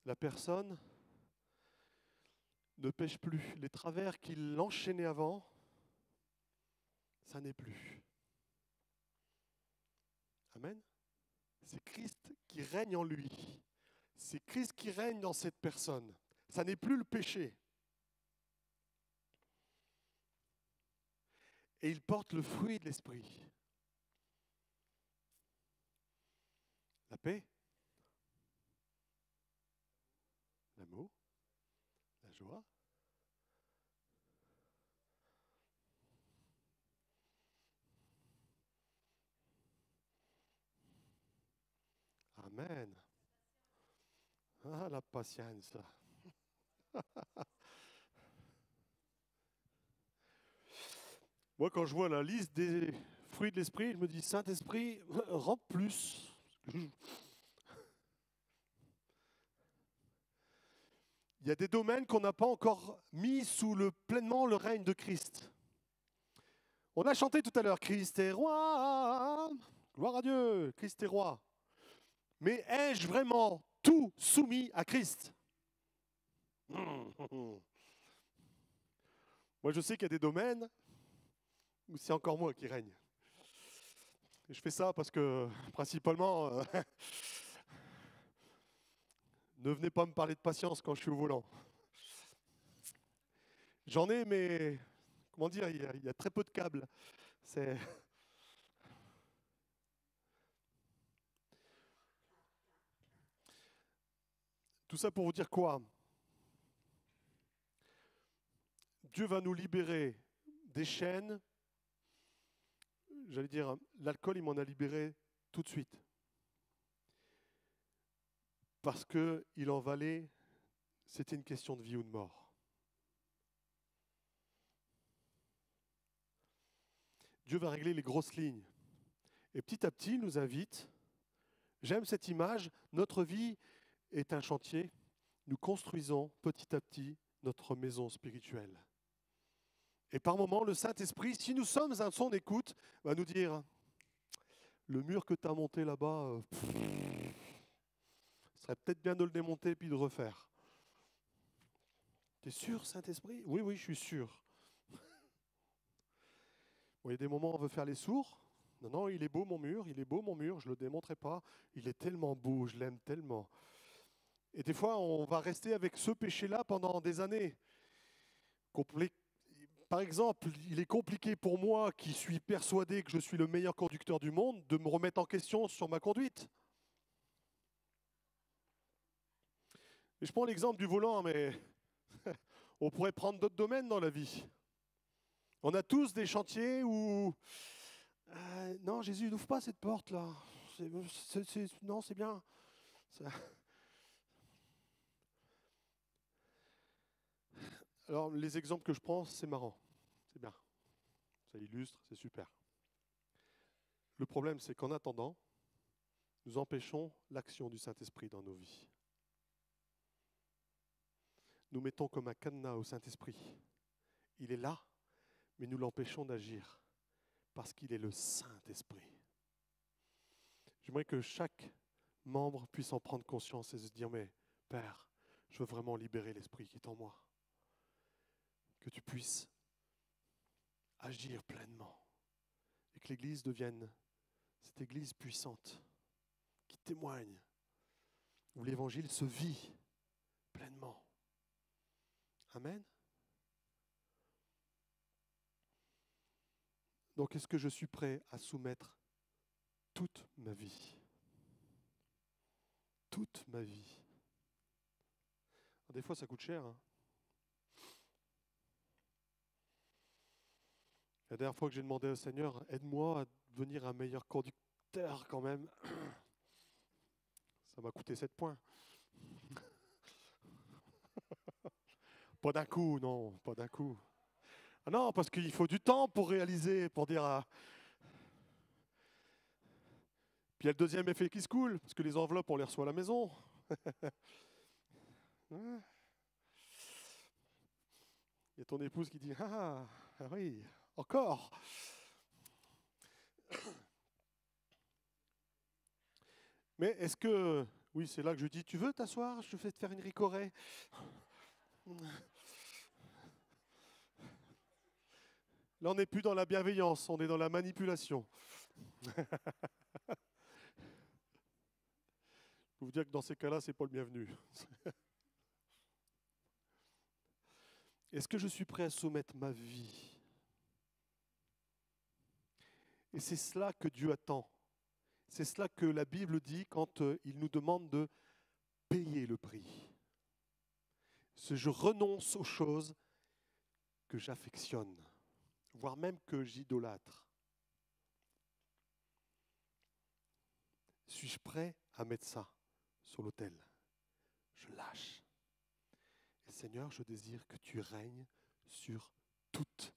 La personne ne pêche plus. Les travers qui l'enchaînaient avant, ça n'est plus. Amen. C'est Christ qui règne en lui. C'est Christ qui règne dans cette personne. Ça n'est plus le péché. Et il porte le fruit de l'esprit. La paix, l'amour, la joie. Amen. Ah, la patience. Moi, quand je vois la liste des fruits de l'esprit, je me dis, Saint-Esprit, rends plus. Il y a des domaines qu'on n'a pas encore mis sous pleinement le règne de Christ. On a chanté tout à l'heure, Christ est roi, gloire à Dieu, Christ est roi. Mais ai-je vraiment tout soumis à Christ? Moi, je sais qu'il y a des domaines où c'est encore moi qui règne. Et je fais ça parce que, principalement, ne venez pas me parler de patience quand je suis au volant. J'en ai, mais, comment dire, il y a très peu de câbles. C'est... Tout ça pour vous dire quoi? Dieu va nous libérer des chaînes. J'allais dire, l'alcool, il m'en a libéré tout de suite. Parce qu'il en valait, c'était une question de vie ou de mort. Dieu va régler les grosses lignes. Et petit à petit, il nous invite. J'aime cette image. Notre vie est un chantier. Nous construisons petit à petit notre maison spirituelle. Et par moments, le Saint-Esprit, si nous sommes à son écoute, va nous dire, le mur que tu as monté là-bas, ce serait peut-être bien de le démonter puis de refaire. Tu es sûr, Saint-Esprit? Oui, oui, je suis sûr. Bon, il y a des moments où on veut faire les sourds. Non, non, il est beau mon mur, il est beau mon mur, je ne le démontrerai pas. Il est tellement beau, je l'aime tellement. Et des fois, on va rester avec ce péché-là pendant des années. Par exemple, il est compliqué pour moi, qui suis persuadé que je suis le meilleur conducteur du monde, de me remettre en question sur ma conduite. Et je prends l'exemple du volant, mais on pourrait prendre d'autres domaines dans la vie. On a tous des chantiers où non, Jésus, n'ouvre pas cette porte-là. Non, c'est bien. Ça- Alors, les exemples que je prends, c'est marrant. C'est bien. Ça illustre, c'est super. Le problème, c'est qu'en attendant, nous empêchons l'action du Saint-Esprit dans nos vies. Nous mettons comme un cadenas au Saint-Esprit. Il est là, mais nous l'empêchons d'agir parce qu'il est le Saint-Esprit. J'aimerais que chaque membre puisse en prendre conscience et se dire, mais Père, je veux vraiment libérer l'Esprit qui est en moi. Que tu puisses agir pleinement et que l'Église devienne cette Église puissante qui témoigne, où l'Évangile se vit pleinement. Amen. Donc, est-ce que je suis prêt à soumettre toute ma vie? Toute ma vie. Des fois, ça coûte cher. Hein. La dernière fois que j'ai demandé au Seigneur, aide-moi à devenir un meilleur conducteur quand même. Ça m'a coûté 7 points. Pas d'un coup, non, pas d'un coup. Ah non, parce qu'il faut du temps pour réaliser, pour dire... Puis il y a le deuxième effet qui se coule, parce que les enveloppes, on les reçoit à la maison. Il y a ton épouse qui dit, ah oui, encore. Mais est-ce que... Oui, c'est là que je dis, tu veux t'asseoir? Je vais te faire une ricorée. Là, on n'est plus dans la bienveillance, on est dans la manipulation. Je peux vous dire que dans ces cas-là, ce n'est pas le bienvenu. Est-ce que je suis prêt à soumettre ma vie? Et c'est cela que Dieu attend. C'est cela que la Bible dit quand il nous demande de payer le prix. Je renonce aux choses que j'affectionne, voire même que j'idolâtre. Suis-je prêt à mettre ça sur l'autel? Je lâche. Et Seigneur, je désire que tu règnes sur toute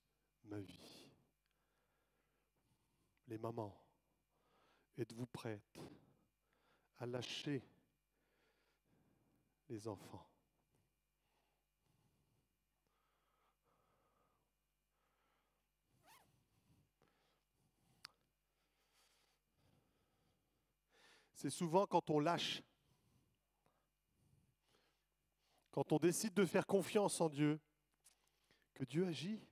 ma vie. Les mamans, êtes-vous prêtes à lâcher les enfants? C'est souvent quand on lâche, quand on décide de faire confiance en Dieu, que Dieu agit,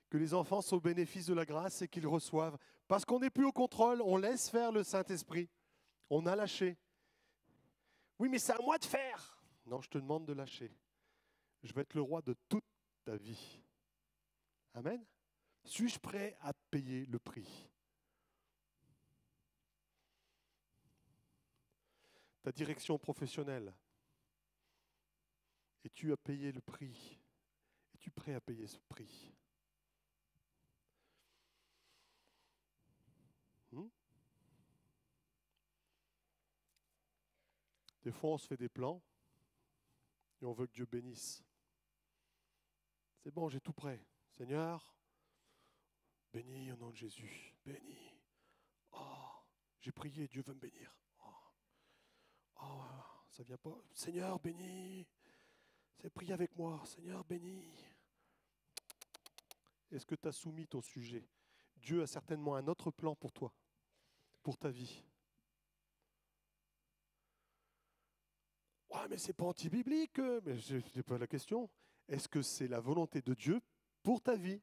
que les enfants sont au bénéfice de la grâce et qu'ils reçoivent. Parce qu'on n'est plus au contrôle, on laisse faire le Saint-Esprit. On a lâché. Oui, mais c'est à moi de faire. Non, je te demande de lâcher. Je vais être le roi de toute ta vie. Amen. Suis-je prêt à payer le prix? Ta direction professionnelle, es-tu à payer le prix? Es-tu prêt à payer ce prix? Des fois, on se fait des plans et on veut que Dieu bénisse. C'est bon, j'ai tout prêt. Seigneur, bénis au nom de Jésus. Bénis. Oh, j'ai prié, Dieu veut me bénir. Oh, ça vient pas. Seigneur, bénis. C'est prier avec moi. Seigneur, bénis. Est-ce que tu as soumis ton sujet? Dieu a certainement un autre plan pour toi, pour ta vie. Ouais, mais c'est pas anti-biblique. Mais ce n'est pas la question. Est-ce que c'est la volonté de Dieu pour ta vie?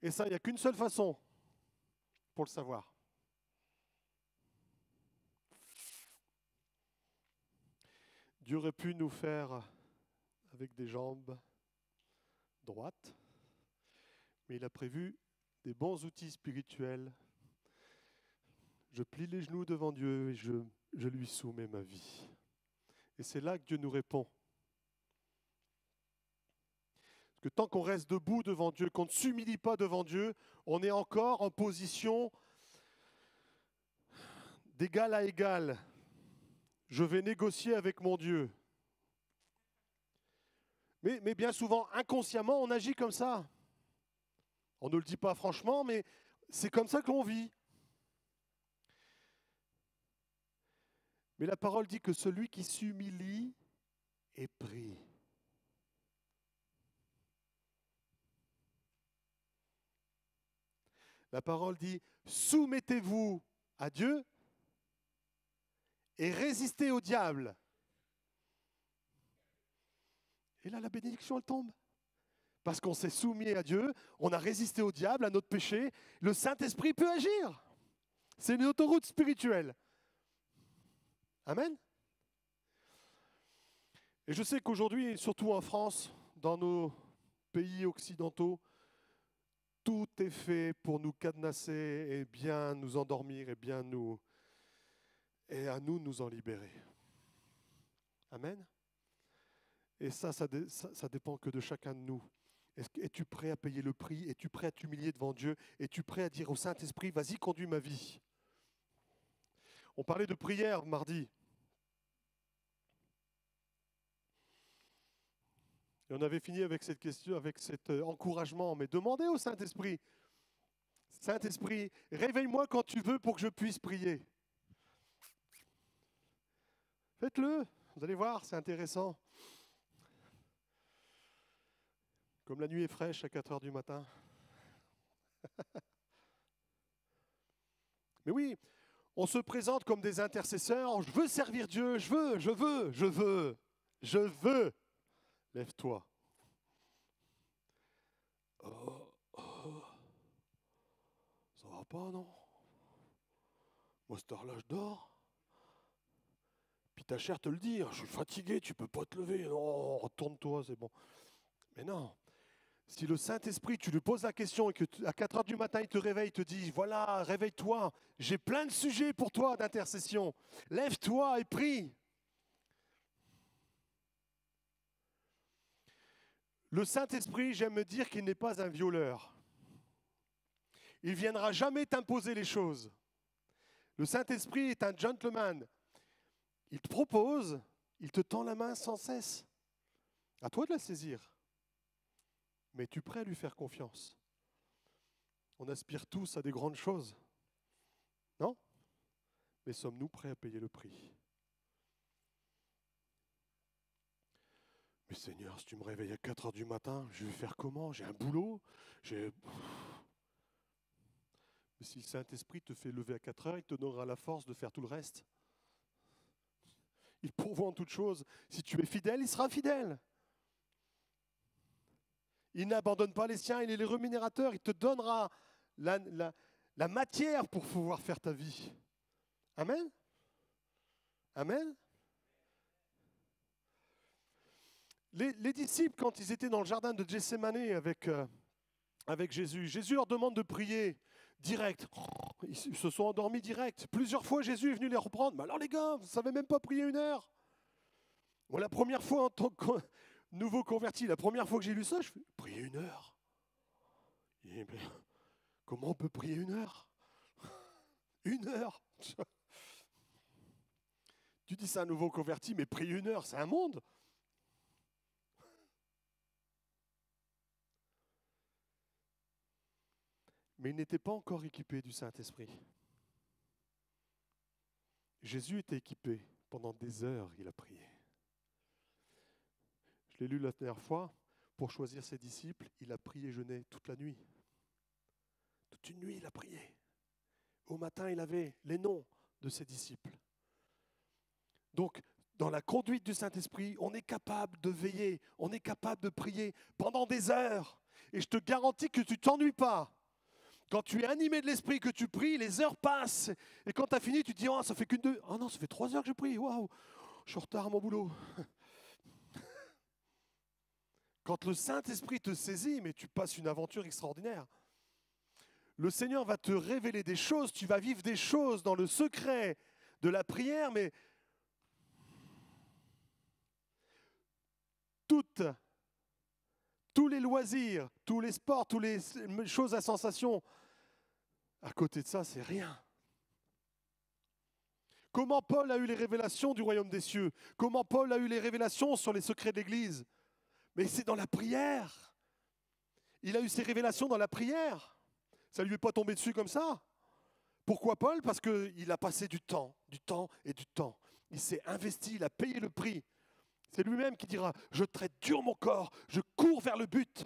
Et ça, il n'y a qu'une seule façon pour le savoir. Dieu aurait pu nous faire avec des jambes droites, mais il a prévu des bons outils spirituels. Je plie les genoux devant Dieu et je lui soumets ma vie. Et c'est là que Dieu nous répond. Parce que tant qu'on reste debout devant Dieu, qu'on ne s'humilie pas devant Dieu, on est encore en position d'égal à égal. Je vais négocier avec mon Dieu. Mais bien souvent, inconsciemment, on agit comme ça. On ne le dit pas franchement, mais c'est comme ça que l'on vit. Mais la parole dit que celui qui s'humilie est pris. La parole dit, soumettez-vous à Dieu et résistez au diable. Et là, la bénédiction, elle tombe. Parce qu'on s'est soumis à Dieu, on a résisté au diable, à notre péché, le Saint-Esprit peut agir. C'est une autoroute spirituelle. Amen. Et je sais qu'aujourd'hui, surtout en France, dans nos pays occidentaux, tout est fait pour nous cadenasser et bien nous endormir et à nous de nous en libérer. Amen. Et ça dépend que de chacun de nous. Es-tu prêt à payer le prix? Es-tu prêt à t'humilier devant Dieu? Es-tu prêt à dire au Saint-Esprit, vas-y, conduis ma vie? On parlait de prière mardi. Et on avait fini avec cette question, avec cet encouragement. Mais demandez au Saint-Esprit, Saint-Esprit, réveille-moi quand tu veux pour que je puisse prier. Faites-le, vous allez voir, c'est intéressant. Comme la nuit est fraîche à 4 heures du matin. Mais oui, on se présente comme des intercesseurs. Je veux servir Dieu, je veux. Lève-toi. Ça va pas, non? Moi, cette heure-là, je dors. Puis ta chair te le dit, je suis fatigué, tu peux pas te lever. Non, retourne-toi, c'est bon. Mais non. Si le Saint-Esprit, tu lui poses la question et qu'à 4 heures du matin, il te réveille, il te dit, voilà, réveille-toi, j'ai plein de sujets pour toi d'intercession. Lève-toi et prie. Le Saint-Esprit, j'aime me dire qu'il n'est pas un violeur. Il ne viendra jamais t'imposer les choses. Le Saint-Esprit est un gentleman. Il te propose, il te tend la main sans cesse. À toi de la saisir. Mais es-tu prêt à lui faire confiance? On aspire tous à des grandes choses. Non? Mais sommes-nous prêts à payer le prix? Mais Seigneur, si tu me réveilles à 4 heures du matin, je vais faire comment? J'ai un boulot? Mais si le Saint-Esprit te fait lever à 4 heures, il te donnera la force de faire tout le reste. Il pourvoit en toutes choses. Si tu es fidèle, il sera fidèle. Il n'abandonne pas les siens, il est le rémunérateur. Il te donnera la matière pour pouvoir faire ta vie. Amen? Amen? Les disciples, quand ils étaient dans le jardin de Gethsémane avec Jésus, Jésus leur demande de prier direct. Ils se sont endormis direct. Plusieurs fois, Jésus est venu les reprendre. Mais alors les gars, vous ne savez même pas prier 1 heure. Moi, la première fois en tant que nouveau converti, la première fois que j'ai lu ça, je fais prier 1 heure. Et bien, comment on peut prier 1 heure? 1 heure. Tu dis ça à un nouveau converti, mais prier 1 heure, c'est un monde. Mais il n'était pas encore équipé du Saint-Esprit. Jésus était équipé. Pendant des heures, il a prié. Je l'ai lu la dernière fois. Pour choisir ses disciples, il a prié et jeûné toute la nuit. Toute une nuit, il a prié. Au matin, il avait les noms de ses disciples. Donc, dans la conduite du Saint-Esprit, on est capable de veiller, on est capable de prier pendant des heures. Et je te garantis que tu ne t'ennuies pas. Quand tu es animé de l'Esprit, que tu pries, les heures passent. Et quand tu as fini, tu te dis, oh, ça fait qu'une, 2. Oh non, ça fait 3 heures que je prie. Waouh, je suis en retard à mon boulot. Quand le Saint-Esprit te saisit, mais tu passes une aventure extraordinaire. Le Seigneur va te révéler des choses, tu vas vivre des choses dans le secret de la prière, mais tous les loisirs, tous les sports, toutes les choses à sensation, à côté de ça, c'est rien. Comment Paul a eu les révélations du royaume des cieux? Comment Paul a eu les révélations sur les secrets de l'Église? Mais c'est dans la prière. Il a eu ses révélations dans la prière. Ça ne lui est pas tombé dessus comme ça. Pourquoi Paul? Parce qu'il a passé du temps et du temps. Il s'est investi, il a payé le prix. C'est lui-même qui dira, je traite dur mon corps, je cours vers le but.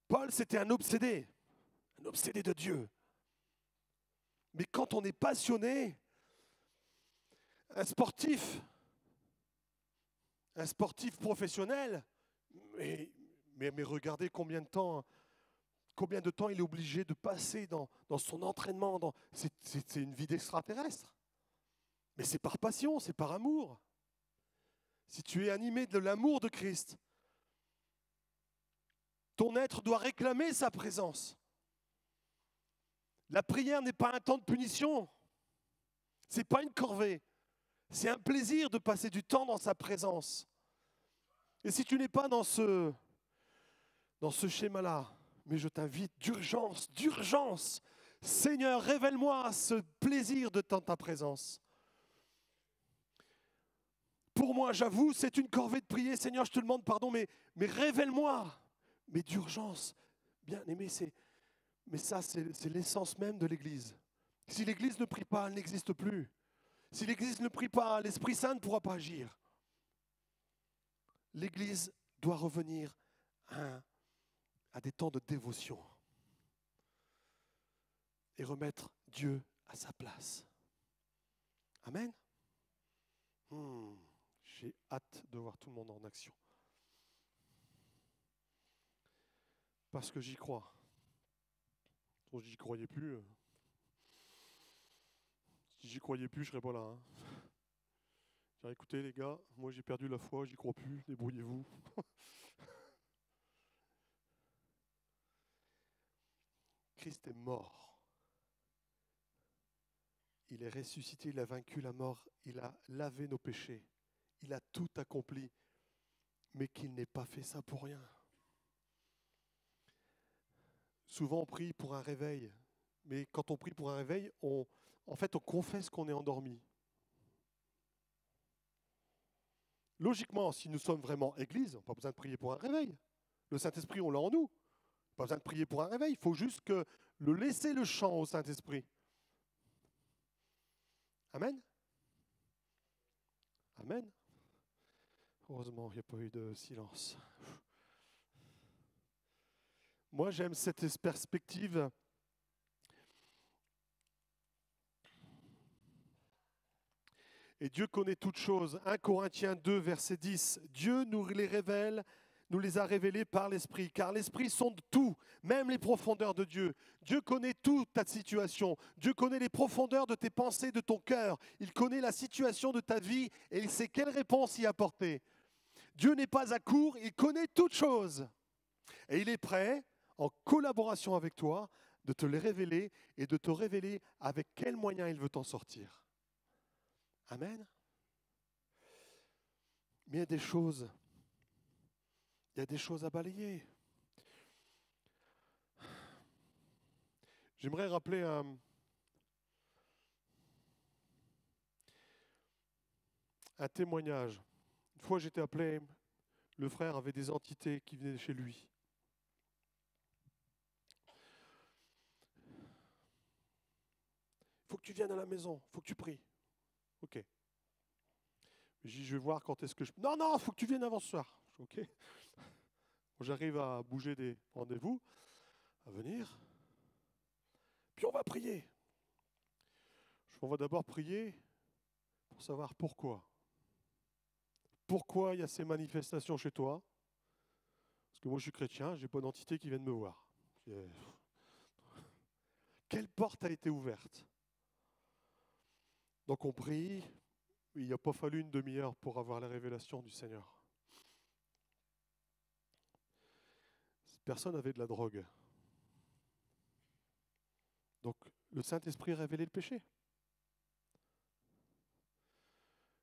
Paul, c'était un obsédé de Dieu. Mais quand on est passionné, un sportif professionnel, mais regardez combien de temps il est obligé de passer dans son entraînement. C'est une vie d'extraterrestre. Mais c'est par passion, c'est par amour. Si tu es animé de l'amour de Christ, ton être doit réclamer sa présence. La prière n'est pas un temps de punition. Ce n'est pas une corvée. C'est un plaisir de passer du temps dans sa présence. Et si tu n'es pas dans ce schéma-là, mais je t'invite d'urgence, Seigneur, révèle-moi ce plaisir de ta présence. Pour moi, j'avoue, c'est une corvée de prier. Seigneur, je te demande pardon, mais révèle-moi. Mais d'urgence, bien aimé, mais ça, c'est l'essence même de l'Église. Si l'Église ne prie pas, elle n'existe plus. Si l'Église ne prie pas, l'Esprit Saint ne pourra pas agir. L'Église doit revenir à des temps de dévotion et remettre Dieu à sa place. Amen. J'ai hâte de voir tout le monde en action. Parce que j'y crois. Si j'y croyais plus, je ne serais pas là. Hein. Écoutez les gars, moi j'ai perdu la foi, j'y crois plus, débrouillez-vous. Christ est mort. Il est ressuscité, il a vaincu la mort, il a lavé nos péchés, il a tout accompli, mais qu'il n'ait pas fait ça pour rien. Souvent on prie pour un réveil, mais quand on prie pour un réveil, on confesse qu'on est endormi. Logiquement, si nous sommes vraiment Église, on n'a pas besoin de prier pour un réveil. Le Saint-Esprit, on l'a en nous. Pas besoin de prier pour un réveil, il faut juste laisser le chant au Saint-Esprit. Amen. Amen. Heureusement, il n'y a pas eu de silence. Moi, j'aime cette perspective. Et Dieu connaît toutes choses. 1 Corinthiens 2, verset 10. Dieu nous les a révélés par l'Esprit, car l'Esprit sonde tout, même les profondeurs de Dieu. Dieu connaît toute ta situation. Dieu connaît les profondeurs de tes pensées, de ton cœur. Il connaît la situation de ta vie et il sait quelle réponse y apporter. Dieu n'est pas à court, il connaît toutes choses. Et il est prêt, en collaboration avec toi, de te les révéler et de te révéler avec quels moyens il veut t'en sortir. Amen. Mais il y a des choses à balayer. J'aimerais rappeler un témoignage. Une fois, j'étais appelé, le frère avait des entités qui venaient chez lui. Il faut que tu viennes à la maison, il faut que tu pries. Ok. Je vais voir quand est-ce que je... Non, il faut que tu viennes avant ce soir. Ok. J'arrive à bouger des rendez-vous, à venir. Puis on va prier. On va d'abord prier pour savoir pourquoi. Pourquoi il y a ces manifestations chez toi? Parce que moi je suis chrétien, je n'ai pas d'entité qui vienne me voir. Quelle porte a été ouverte? Donc on prie. Il n'a pas fallu une demi-heure pour avoir la révélation du Seigneur. Cette personne avait de la drogue. Donc le Saint-Esprit a révélé le péché.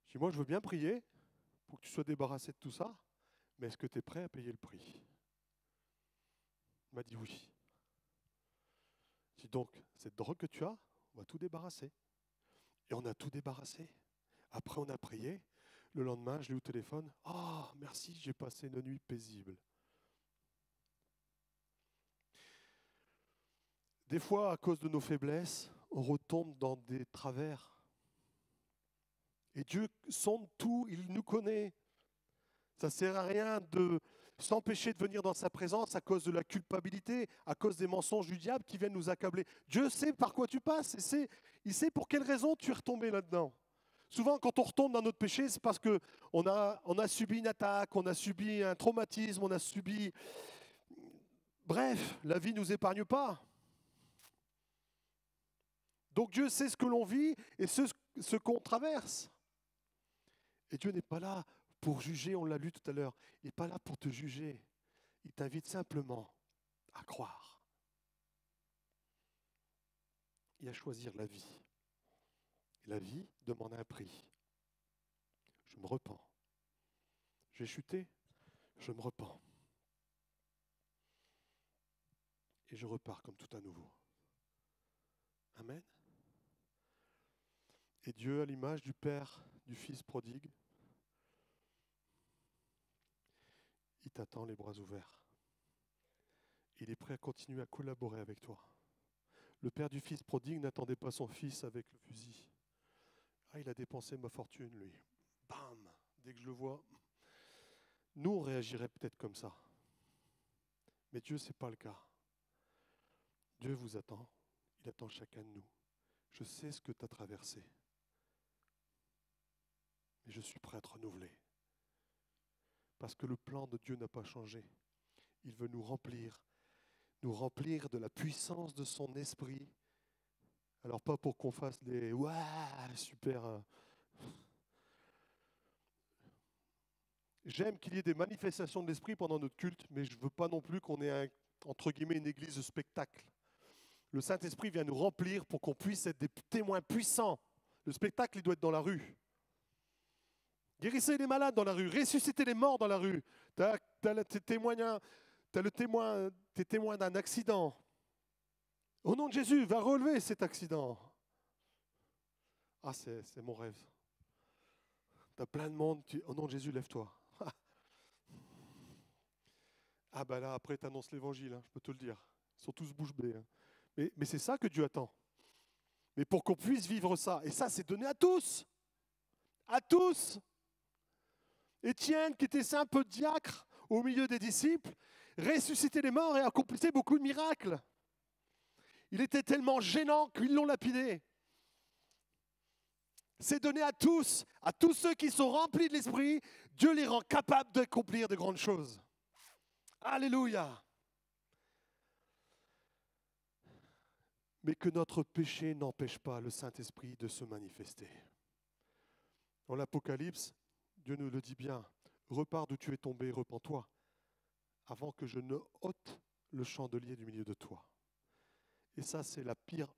Je dis, moi je veux bien prier faut que tu sois débarrassé de tout ça, mais est-ce que tu es prêt à payer le prix? Il m'a dit oui. J'ai dit donc, cette drogue que tu as, on va tout débarrasser. Et on a tout débarrassé. Après, on a prié. Le lendemain, je l'ai eu au téléphone. Oh, merci, j'ai passé une nuit paisible. Des fois, à cause de nos faiblesses, on retombe dans des travers. Et Dieu sonde tout, il nous connaît. Ça ne sert à rien de s'empêcher de venir dans sa présence à cause de la culpabilité, à cause des mensonges du diable qui viennent nous accabler. Dieu sait par quoi tu passes, il sait pour quelle raison tu es retombé là-dedans. Souvent, quand on retombe dans notre péché, c'est parce qu'on a subi une attaque, on a subi un traumatisme, on a subi... Bref, la vie ne nous épargne pas. Donc Dieu sait ce que l'on vit et ce qu'on traverse. Et Dieu n'est pas là pour juger, on l'a lu tout à l'heure. Il n'est pas là pour te juger. Il t'invite simplement à croire et à choisir la vie. Et la vie demande un prix. Je me repens. J'ai chuté, je me repens. Et je repars comme tout à nouveau. Amen. Et Dieu, à l'image du Père, du Fils prodigue, il t'attend les bras ouverts. Il est prêt à continuer à collaborer avec toi. Le Père du Fils prodigue n'attendait pas son fils avec le fusil. Ah, il a dépensé ma fortune, lui. Bam! Dès que je le vois. Nous, on réagirait peut-être comme ça. Mais Dieu, ce n'est pas le cas. Dieu vous attend. Il attend chacun de nous. Je sais ce que tu as traversé. Mais je suis prêt à te renouveler. Parce que le plan de Dieu n'a pas changé. Il veut nous remplir de la puissance de son esprit. Alors pas pour qu'on fasse des « Waouh, super !» J'aime qu'il y ait des manifestations de l'esprit pendant notre culte, mais je ne veux pas non plus qu'on ait, entre guillemets, une église de spectacle. Le Saint-Esprit vient nous remplir pour qu'on puisse être des témoins puissants. Le spectacle, il doit être dans la rue. Guérissez les malades dans la rue, ressuscitez les morts dans la rue. Tu as le témoin, t'es témoin d'un accident. Au nom de Jésus, va relever cet accident. Ah, c'est mon rêve. Tu as plein de monde, au nom de Jésus, lève-toi. Ah ben là, après, tu annonces l'évangile, je peux te le dire. Ils sont tous bouche bée. Mais c'est ça que Dieu attend. Mais pour qu'on puisse vivre ça, et ça, c'est donné à tous. À tous. Étienne, qui était simple diacre au milieu des disciples, ressuscitait les morts et accomplissait beaucoup de miracles. Il était tellement gênant qu'ils l'ont lapidé. C'est donné à tous ceux qui sont remplis de l'Esprit, Dieu les rend capables d'accomplir de grandes choses. Alléluia. Mais que notre péché n'empêche pas le Saint-Esprit de se manifester. Dans l'Apocalypse, Dieu nous le dit bien, repars d'où tu es tombé, repens-toi, avant que je ne ôte le chandelier du milieu de toi. Et ça, c'est la pire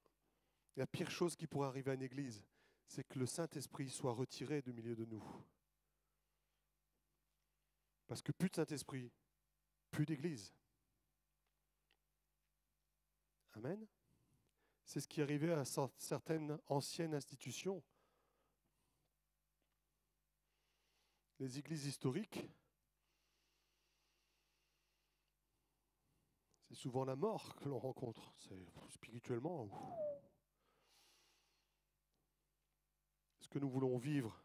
chose qui pourrait arriver à une église, c'est que le Saint-Esprit soit retiré du milieu de nous. Parce que plus de Saint-Esprit, plus d'église. Amen. C'est ce qui arrivait à certaines anciennes institutions. Les églises historiques, c'est souvent la mort que l'on rencontre. C'est spirituellement. Ce que nous voulons vivre,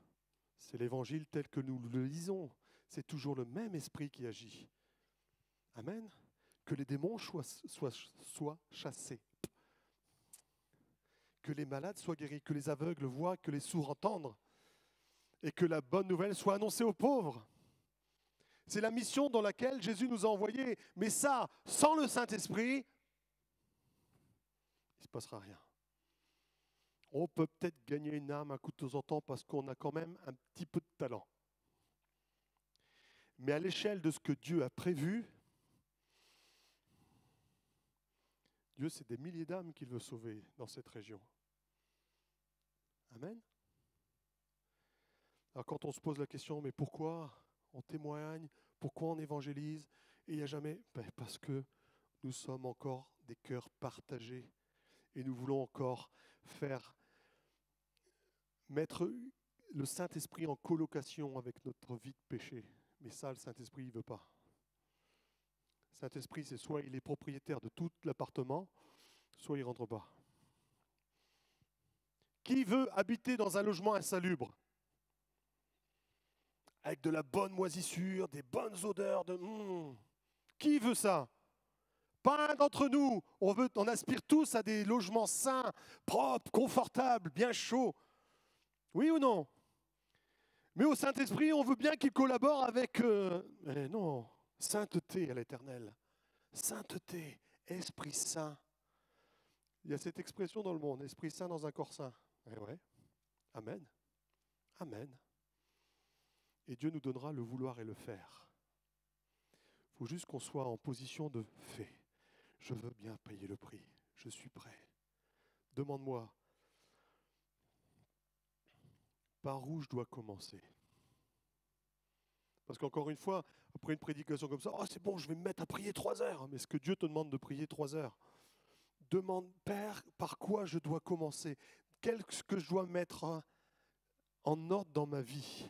c'est l'évangile tel que nous le lisons. C'est toujours le même esprit qui agit. Amen. Que les démons soient chassés. Que les malades soient guéris, que les aveugles voient, que les sourds entendent. Et que la bonne nouvelle soit annoncée aux pauvres. C'est la mission dans laquelle Jésus nous a envoyés. Mais ça, sans le Saint-Esprit, il ne se passera rien. On peut peut-être gagner une âme un coup de temps en temps parce qu'on a quand même un petit peu de talent. Mais à l'échelle de ce que Dieu a prévu, Dieu, c'est des milliers d'âmes qu'il veut sauver dans cette région. Amen. Alors quand on se pose la question, mais pourquoi on témoigne, pourquoi on évangélise, et il n'y a jamais, parce que nous sommes encore des cœurs partagés et nous voulons encore mettre le Saint-Esprit en colocation avec notre vie de péché. Mais ça, le Saint-Esprit, il ne veut pas. Le Saint-Esprit, c'est soit il est propriétaire de tout l'appartement, soit il ne rentre pas. Qui veut habiter dans un logement insalubre? Avec de la bonne moisissure, des bonnes odeurs de... Qui veut ça? Pas un d'entre nous. On aspire tous à des logements sains, propres, confortables, bien chauds. Oui ou non? Mais au Saint-Esprit, on veut bien qu'il collabore avec... Mais non, sainteté à l'Éternel. Sainteté, Esprit Saint. Il y a cette expression dans le monde, Esprit Saint dans un corps saint. Eh ouais, amen. Amen. Et Dieu nous donnera le vouloir et le faire. Il faut juste qu'on soit en position de fait. Je veux bien payer le prix. Je suis prêt. Demande-moi, par où je dois commencer? Parce qu'encore une fois, après une prédication comme ça, oh c'est bon, je vais me mettre à prier 3 heures. Mais est-ce que Dieu te demande de prier 3 heures? Demande, Père, par quoi je dois commencer? Qu'est-ce que je dois mettre en ordre dans ma vie?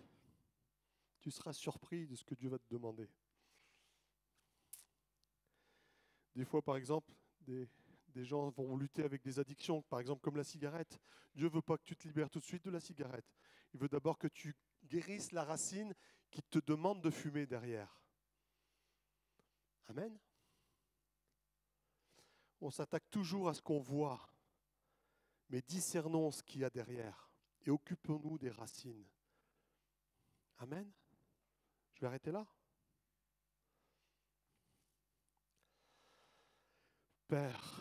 Tu seras surpris de ce que Dieu va te demander. Des fois, par exemple, des gens vont lutter avec des addictions, par exemple comme la cigarette. Dieu ne veut pas que tu te libères tout de suite de la cigarette. Il veut d'abord que tu guérisses la racine qui te demande de fumer derrière. Amen. On s'attaque toujours à ce qu'on voit, mais discernons ce qu'il y a derrière et occupons-nous des racines. Amen. Je vais arrêter là. Père,